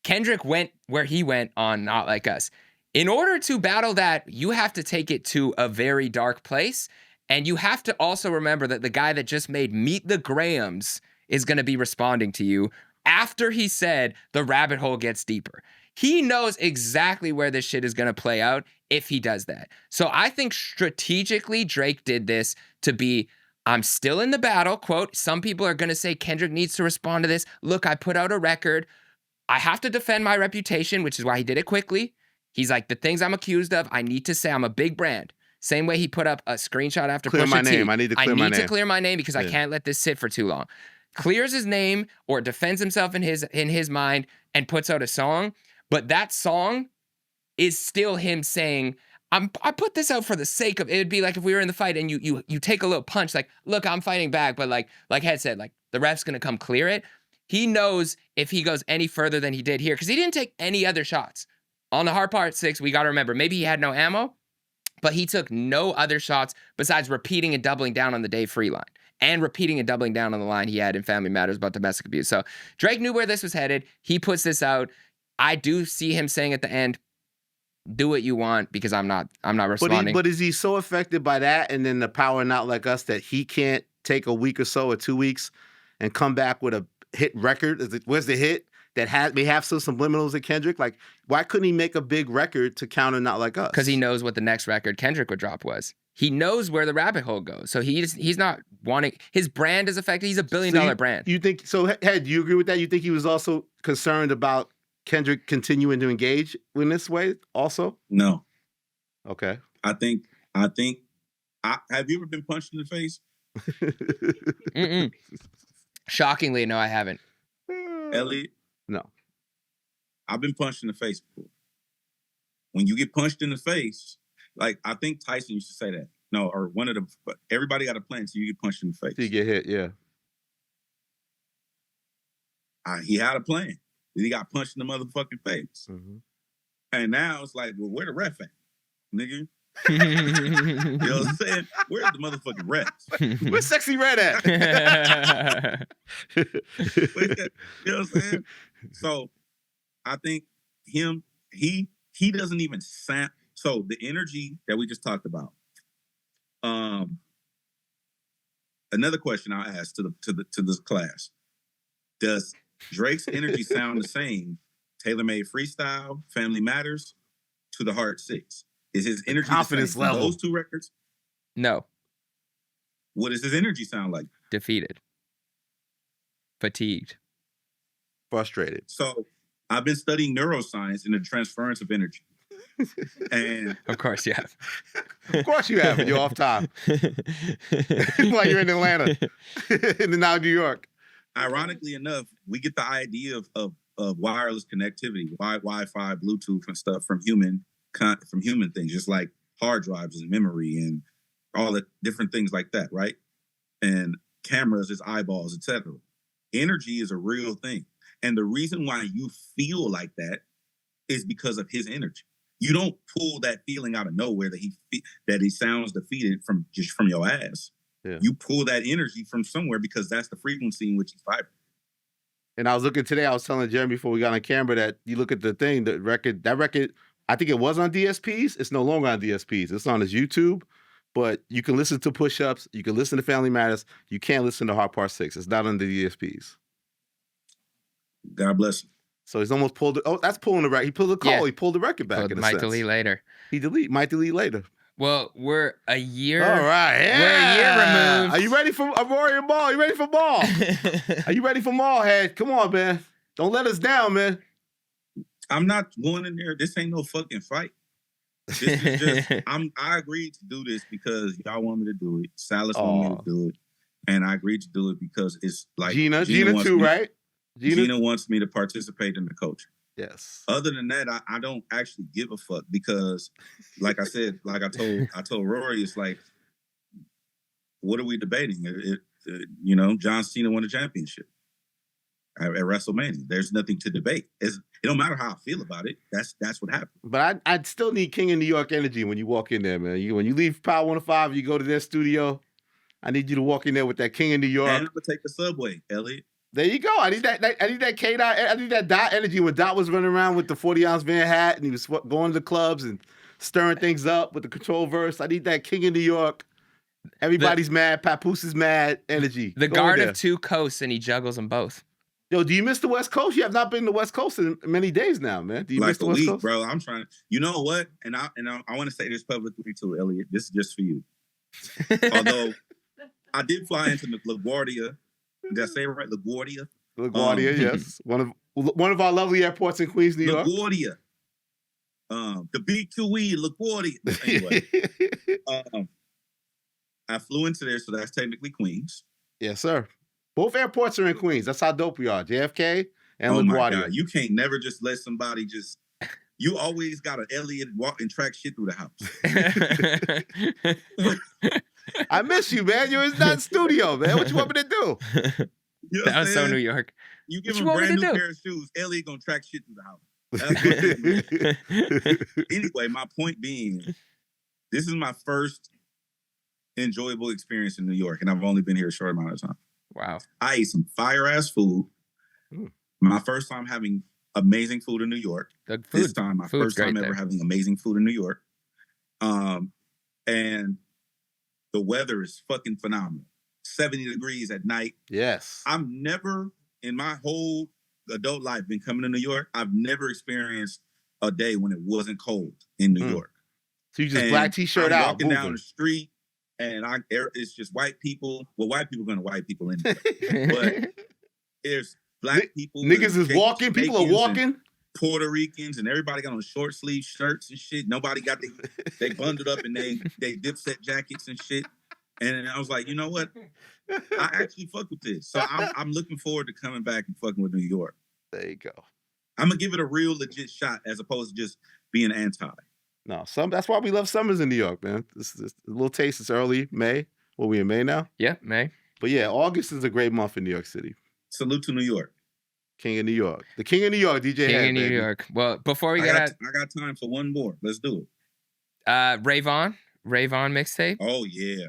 Kendrick went where he went on Not Like Us. In order to battle that, you have to take it to a very dark place. And you have to also remember that the guy that just made Meet the Grahams is going to be responding to you after he said the rabbit hole gets deeper. He knows exactly where this shit is going to play out if he does that. So I think strategically Drake did this to be, I'm still in the battle, quote, some people are going to say Kendrick needs to respond to this. Look, I put out a record. I have to defend my reputation, which is why he did it quickly. He's like, the things I'm accused of, I need to say I'm a big brand. Same way he put up a screenshot after Clear Pusha my T. name. I need to clear my name. to clear my name because I can't let this sit for too long. Clears his name or defends himself in his mind and puts out a song. But that song is still him saying, I put this out for the sake of, it would be like if we were in the fight and you take a little punch, like, look, I'm fighting back, but like Hed said, like the ref's gonna come clear it. He knows if he goes any further than he did here, because he didn't take any other shots. On the Hard Part 6, we gotta remember, maybe he had no ammo, but he took no other shots besides repeating and doubling down on the Dave Free line and repeating and doubling down on the line he had in Family Matters about domestic abuse. So Drake knew where this was headed. He puts this out. I do see him saying at the end, do what you want because I'm not responding. But is he so affected by that and then the power Not Like Us that he can't take a week or so or 2 weeks and come back with a hit record? Where's the hit that may have some subliminals at Kendrick? Like, why couldn't he make a big record to counter Not Like Us? Because he knows what the next record Kendrick would drop was. He knows where the rabbit hole goes. So he's not wanting, his brand is affected. He's $1 billion brand. You think, so Hed, do you agree with that? You think he was also concerned about Kendrick continuing to engage in this way also? No. Okay. I think have you ever been punched in the face? Mm-mm. Shockingly, no, I haven't. Elliott? No. I've been punched in the face before. When you get punched in the face, like I think Tyson used to say that. No, or one of them, but everybody got a plan until you get punched in the face. You get hit, yeah. He had a plan. Then he got punched in the motherfucking face. Mm-hmm. And now it's like, well, where the ref at? Nigga. You know what I'm saying? Where's the motherfucking refs? Where's Sexy Red at? You know what I'm saying? So I think he doesn't even sound. So the energy that we just talked about. Another question I'll ask to this class: does Drake's energy sound the same? Tailor-Made Freestyle, Family Matters, to the Hard 6. Is his energy confidence level those two records? No. What does his energy sound like? Defeated. Fatigued. Frustrated. So I've been studying neuroscience and the transference of energy. And of course you have. Of course you have. You're off top. While you're in Atlanta. And now New York. Ironically enough, we get the idea of wireless connectivity, Wi-Fi, Bluetooth, and stuff from human things, just like hard drives and memory and all the different things like that, right? And cameras is eyeballs, etc. Energy is a real thing. And the reason why you feel like that is because of his energy. You don't pull that feeling out of nowhere that he sounds defeated from your ass. Yeah. You pull that energy from somewhere because that's the frequency in which he's vibrating. And I was looking today, I was telling Jeremy before we got on camera that you look at the thing, that record I think it was on DSPs. It's no longer on DSPs. It's on his YouTube. But you can listen to Push-Ups. You can listen to Family Matters. You can't listen to Hard Part 6. It's not on the DSPs. God bless him. So he's almost pulled it. Oh, that's pulling the record. He pulled the call. Yeah. He pulled the record back. Might delete later. Might delete later. Well, we're a year. All right. Yeah. We're a year removed. Are you ready for Aurora and Ball? You ready for Ball? Are you ready for Ball, Head? Come on, man. Don't let us down, man. I'm not going in there. This ain't no fucking fight. This is just, I agreed to do this because y'all want me to do it. Silas wanted me to do it. And I agreed to do it because it's like Gina too, right? Gina wants me to participate in the culture. Yes. Other than that, I don't actually give a fuck because, like I said, like I told Rory, it's like, what are we debating? John Cena won the championship at WrestleMania. There's nothing to debate. It don't matter how I feel about it. That's what happened. But I'd still need King of New York energy when you walk in there, man. When you leave Power 105, you go to their studio. I need you to walk in there with that King of New York. And I'm gonna take the subway, Elliott. There you go. I need that K-Dot. I need that Dot energy when Dot was running around with the 40-ounce Van hat and he was going to the clubs and stirring things up with the control verse. I need that King of New York. Everybody's mad. Papoose is mad energy. The guard of two coasts, and he juggles them both. Yo, do you miss the West Coast? You have not been to the West Coast in many days now, man. Do you miss the West Coast? Bro. I'm trying. You know what? And I want to say this publicly too, Elliott. This is just for you. Although I did fly into LaGuardia. Did I say it right? LaGuardia. LaGuardia, yes. One of our lovely airports in Queens, New York. LaGuardia. The B2E, LaGuardia. Anyway, I flew into there, so that's technically Queens. Yes, sir. Both airports are in Queens. That's how dope we are. JFK and LaGuardia. My God. You can't never just let somebody just. You always got an Elliott walk and track shit through the house. I miss you, man. You're in that studio, man. What you want me to do? You know that was so New York. You give him a brand new pair of shoes, Elliott gonna track shit through the house. Anyway, my point being, this is my first enjoyable experience in New York, and I've only been here a short amount of time. Wow. I ate some fire-ass food. My first time having amazing food in New York. This time, my first time ever having amazing food in New York. And the weather is fucking phenomenal. 70 degrees at night. Yes. I've never, in my whole adult life, been coming to New York. I've never experienced a day when it wasn't cold in New York. So you just black t-shirt out, walking down the street, and it's just white people. Well, white people are gonna white people anyway. But there's black people. Niggas is walking. People are walking. Puerto Ricans and everybody got on short sleeve shirts and shit. Nobody got they bundled up in they dipset jackets and shit. And I was like, you know what? I actually fuck with this. So I'm looking forward to coming back and fucking with New York. There you go. I'm gonna give it a real legit shot as opposed to just being anti. No, that's why we love summers in New York, man. This is a little taste. It's early May. What, we in May now? Yeah, May. But yeah, August is a great month in New York City. Salute to New York. King of New York. The King of New York, DJ King Head, of New baby. York. Well, before we I get got time for one more. Let's do it. Vaughn Mixtape. Oh, yeah.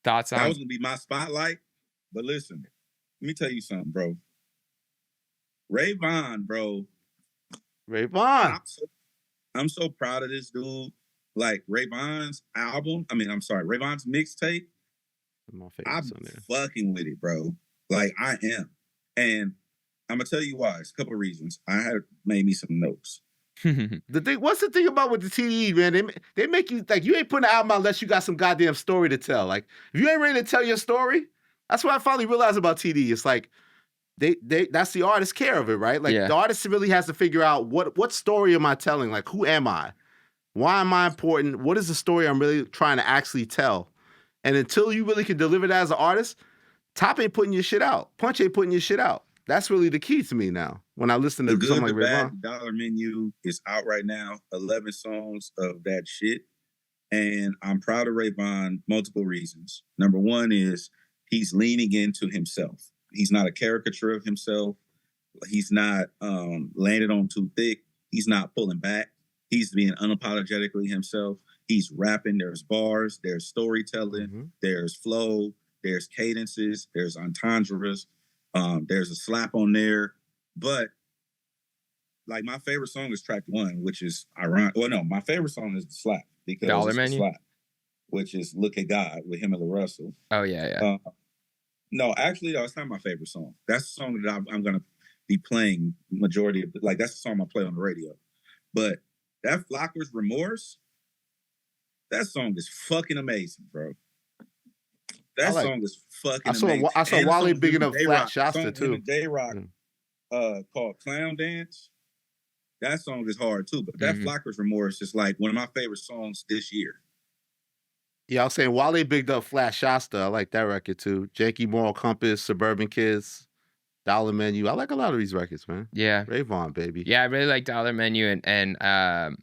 Thoughts on that was going to be my spotlight. But listen, let me tell you something, bro. Vaughn, bro. Vaughn. I'm so proud of this dude. Like, Vaughn's album. Vaughn's mixtape. I'm fucking with it, bro. Like, I am. And I'm gonna tell you why. It's a couple of reasons. I had made me some notes. What's the thing about with the TDE, man? They make you like you ain't putting an album out unless you got some goddamn story to tell. Like if you ain't ready to tell your story, that's what I finally realized about TDE. It's like that's the artist's care of it, right? Like the artist really has to figure out what story am I telling? Like who am I? Why am I important? What is the story I'm really trying to actually tell? And until you really can deliver that as an artist, Top ain't putting your shit out. Punch ain't putting your shit out. That's really the key to me now. When I listen to something like Vaughn. Dollar Menu is out right now. 11 songs of that shit. And I'm proud of Vaughn, multiple reasons. Number one is he's leaning into himself. He's not a caricature of himself. He's not landed on too thick. He's not pulling back. He's being unapologetically himself. He's rapping. There's bars. There's storytelling. There's flow. There's cadences. There's entendres. There's a slap on there. But like my favorite song is track 1, which is ironic. Well, no, my favorite song is the slap because Dollar it's the Menu? slap, which is "Look at God" with him and Lil Russell. Oh yeah. No, actually, it's not my favorite song. That's the song that I'm gonna be playing majority of. Like that's the song I play on the radio. But that Flocker's Remorse, that song is fucking amazing, bro. That song is fucking amazing. I saw And the Wale song bigging up J-Rock, Flat Shasta song too. in the J-Rock called Clown Dance. That song is hard too. But that Flocker's Remorse is like one of my favorite songs this year. Yeah, I was saying Wale bigged up Flat Shasta. I like that record too. Janky Moral Compass, Suburban Kids, Dollar Menu. I like a lot of these records, man. Yeah. Ray Vaughn, baby. Yeah, I really like Dollar Menu and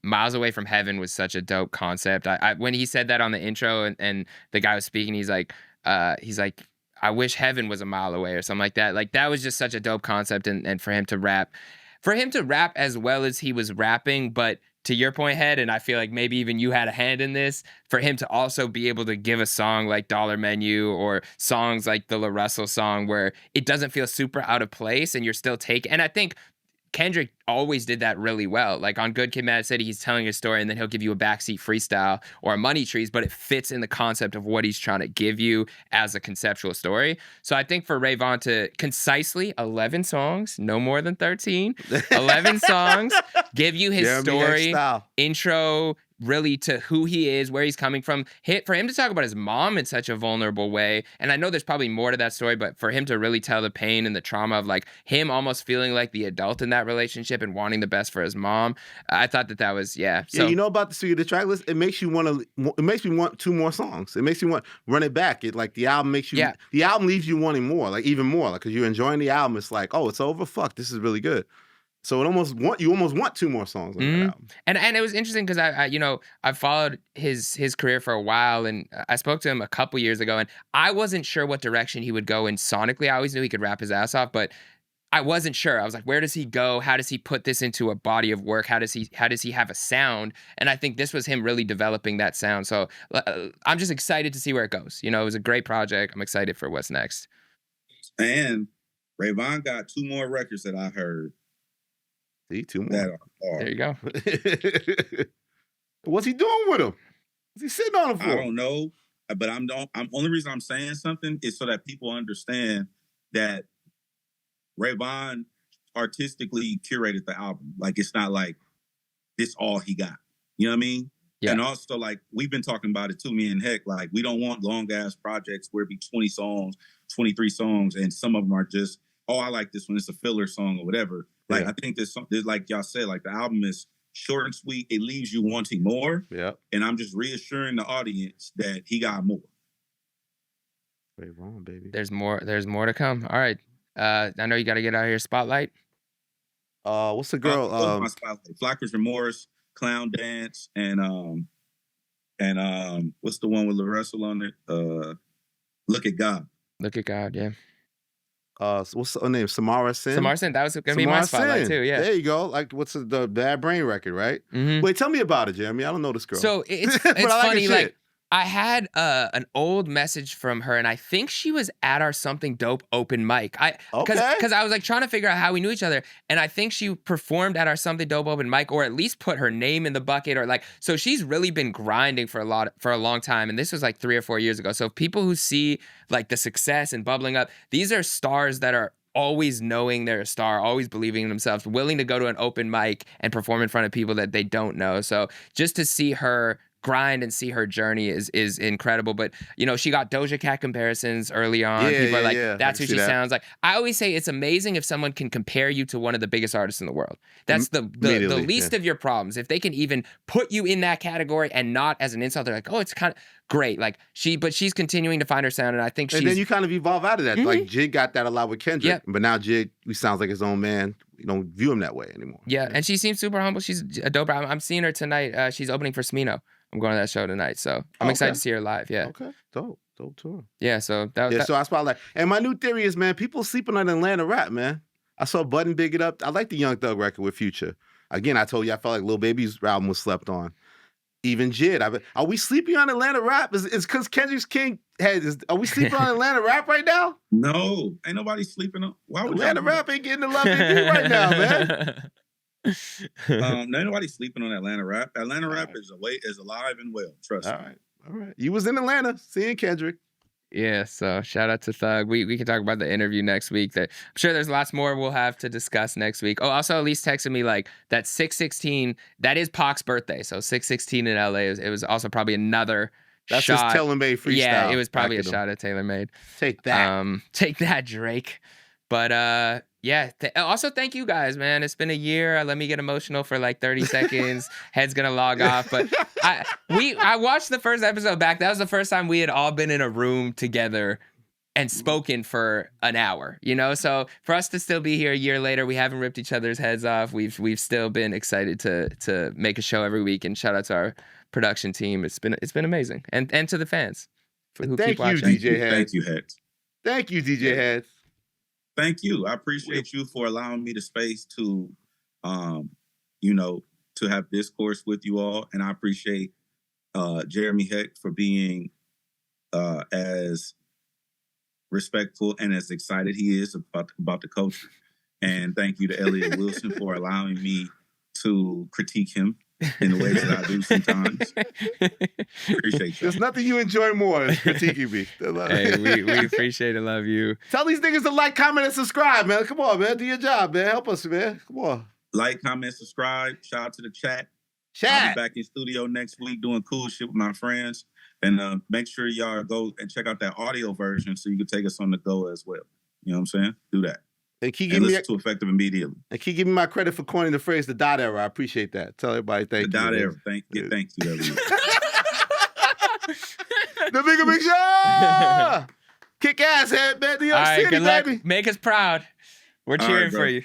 Miles Away from Heaven was such a dope concept. I when he said that on the intro and the guy was speaking, he's like, I wish heaven was a mile away or something like that. Like that was just such a dope concept and for him to rap as well as he was rapping, but to your point, Hed, and I feel like maybe even you had a hand in this, for him to also be able to give a song like Dollar Menu or songs like the Lil Russell song where it doesn't feel super out of place and you're still taking. And I think Kendrick always did that really well. Like on Good Kid, Mad City, he's telling a story and then he'll give you a backseat freestyle or a Money Trees, but it fits in the concept of what he's trying to give you as a conceptual story. So I think for Ray Vaughn to concisely 11 songs, no more than 13, 11 songs, give you his story, intro, really to who he is, where he's coming from. For him to talk about his mom in such a vulnerable way, and I know there's probably more to that story, but for him to really tell the pain and the trauma of like him almost feeling like the adult in that relationship and wanting the best for his mom, I thought that was, yeah. So, yeah, you know about the track list? It makes you it makes me want 2 more songs. It makes me want Run It Back. It like the album makes you, the album leaves you wanting more, like even more, like because you're enjoying the album. It's like, oh, it's over. Fuck, this is really good. So you almost want 2 more songs on that album. And it was interesting because I followed his career for a while and I spoke to him a couple years ago and I wasn't sure what direction he would go in sonically. I always knew he could rap his ass off, but I wasn't sure. I was like, where does he go? How does he put this into a body of work? How does he have a sound? And I think this was him really developing that sound. So I'm just excited to see where it goes. You know, it was a great project. I'm excited for what's next. And Ray Vaughn got 2 more records that I heard. See, 2 more. That are there you go. What's he doing with them? What's he sitting on them for? I don't know, but I'm only reason I'm saying something is so that people understand that Ray Vaughn artistically curated the album. Like it's not like this all he got. You know what I mean? Yeah. And also like we've been talking about it too, me and Heck. Like we don't want long ass projects where it be 20 songs, 23 songs, and some of them are just, oh, I like this one. It's a filler song or whatever. Like, I think there's like y'all said, like the album is short and sweet. It leaves you wanting more. Yeah. And I'm just reassuring the audience that he got more. Very wrong, baby. There's more to come. All right. I know you got to get out of here. Spotlight. What's the girl? My Spotlight. Flocker's Remorse, Clown Dance, and what's the one with Lil Russell on it? Look at God. Look at God, yeah. What's her name? Samara Sin? Samara Sin. That was going to be my spotlight too, yeah. There you go. Like, what's the Bad Brain record, right? Mm-hmm. Wait, tell me about it, Jeremy. I don't know this girl. So it's funny, like, I had an old message from her, and I think she was at our Something Dope open mic. Because I was like trying to figure out how we knew each other, and I think she performed at our Something Dope open mic, or at least put her name in the bucket, or like. So she's really been grinding for a long time, and this was like 3 or 4 years ago. So people who see like the success and bubbling up, these are stars that are always knowing they're a star, always believing in themselves, willing to go to an open mic and perform in front of people that they don't know. So just to see her grind and see her journey is incredible. But you know, she got Doja Cat comparisons early on. People are like, that's who she sounds like. I always say it's amazing if someone can compare you to one of the biggest artists in the world. That's the least of your problems. If they can even put you in that category and not as an insult, they're like, oh, it's kind of great. Like she's continuing to find her sound, and I think then you kind of evolve out of that. Like Jig got that a lot with Kendrick, but now Jig sounds like his own man. You don't view him that way anymore. Yeah, and she seems super humble. She's a dope. I'm seeing her tonight. She's opening for Smino. I'm going to that show tonight, so I'm excited to see her live. Yeah. Okay. Dope tour. Yeah. So so I spotlight. And my new theory is, man, people sleeping on Atlanta rap, man. I saw Budden big it up. I like the Young Thug record with Future. Again, I told you I felt like Lil Baby's album was slept on. Even Jid. Are we sleeping on Atlanta rap? Is because Kendrick's King head? Are we sleeping on Atlanta rap right now? No, ain't nobody sleeping on. Why would Atlanta rap ain't getting the love they need right now, man. Nobody sleeping on Atlanta rap. Atlanta rap is alive and well. Trust me. All right. You was in Atlanta seeing Kendrick. Yeah, so shout out to Thug. We can talk about the interview next week. I'm sure there's lots more we'll have to discuss next week. Oh, also Elise texted me like that 6/16, that is Pac's birthday. So 6/16 in LA, it was also probably another That's shot. his tailor-made freestyle. Yeah, it was probably a back to shot at TaylorMade. Take that. Take that, Drake. But yeah. Also, thank you guys, man. It's been a year. Let me get emotional for like 30 seconds. Head's gonna log off. But I watched the first episode back. That was the first time we had all been in a room together and spoken for an hour. You know, so for us to still be here a year later, we haven't ripped each other's heads off. We've still been excited to make a show every week. And shout out to our production team. It's been amazing. And to the fans who keep watching. DJ Head. Thank you, Head. Thank you, DJ Head. Thank you. I appreciate you for allowing me the space to, to have discourse with you all. And I appreciate Jeremy Hecht for being as respectful and as excited he is about the culture. And thank you to Elliott Wilson for allowing me to critique him in the ways that I do sometimes. Appreciate you. There's nothing you enjoy more than critiquing me. Hey, we appreciate it. Love you. Tell these niggas to like, comment, and subscribe, man. Come on, man. Do your job, man. Help us, man. Come on. Like, comment, subscribe. Shout out to the chat. I'll Chat. be back in studio next week doing cool shit with my friends. And make sure y'all go and check out that audio version so you can take us on the go as well. You know what I'm saying? Do that. And keep And giving me listen to Effective immediately. and keep giving me my credit for coining the phrase the dot era. I appreciate that. Tell everybody thank The you. dot man. era. Thank you, Elliot. The big show. Kick ass, Head, man. New York All right, City, good luck. baby. Make us proud. We're All cheering right, for bro. you.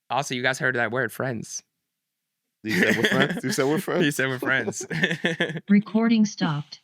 Also, you guys heard that word, friends. You said we're friends? You said we're friends? You said we're friends. Recording stopped.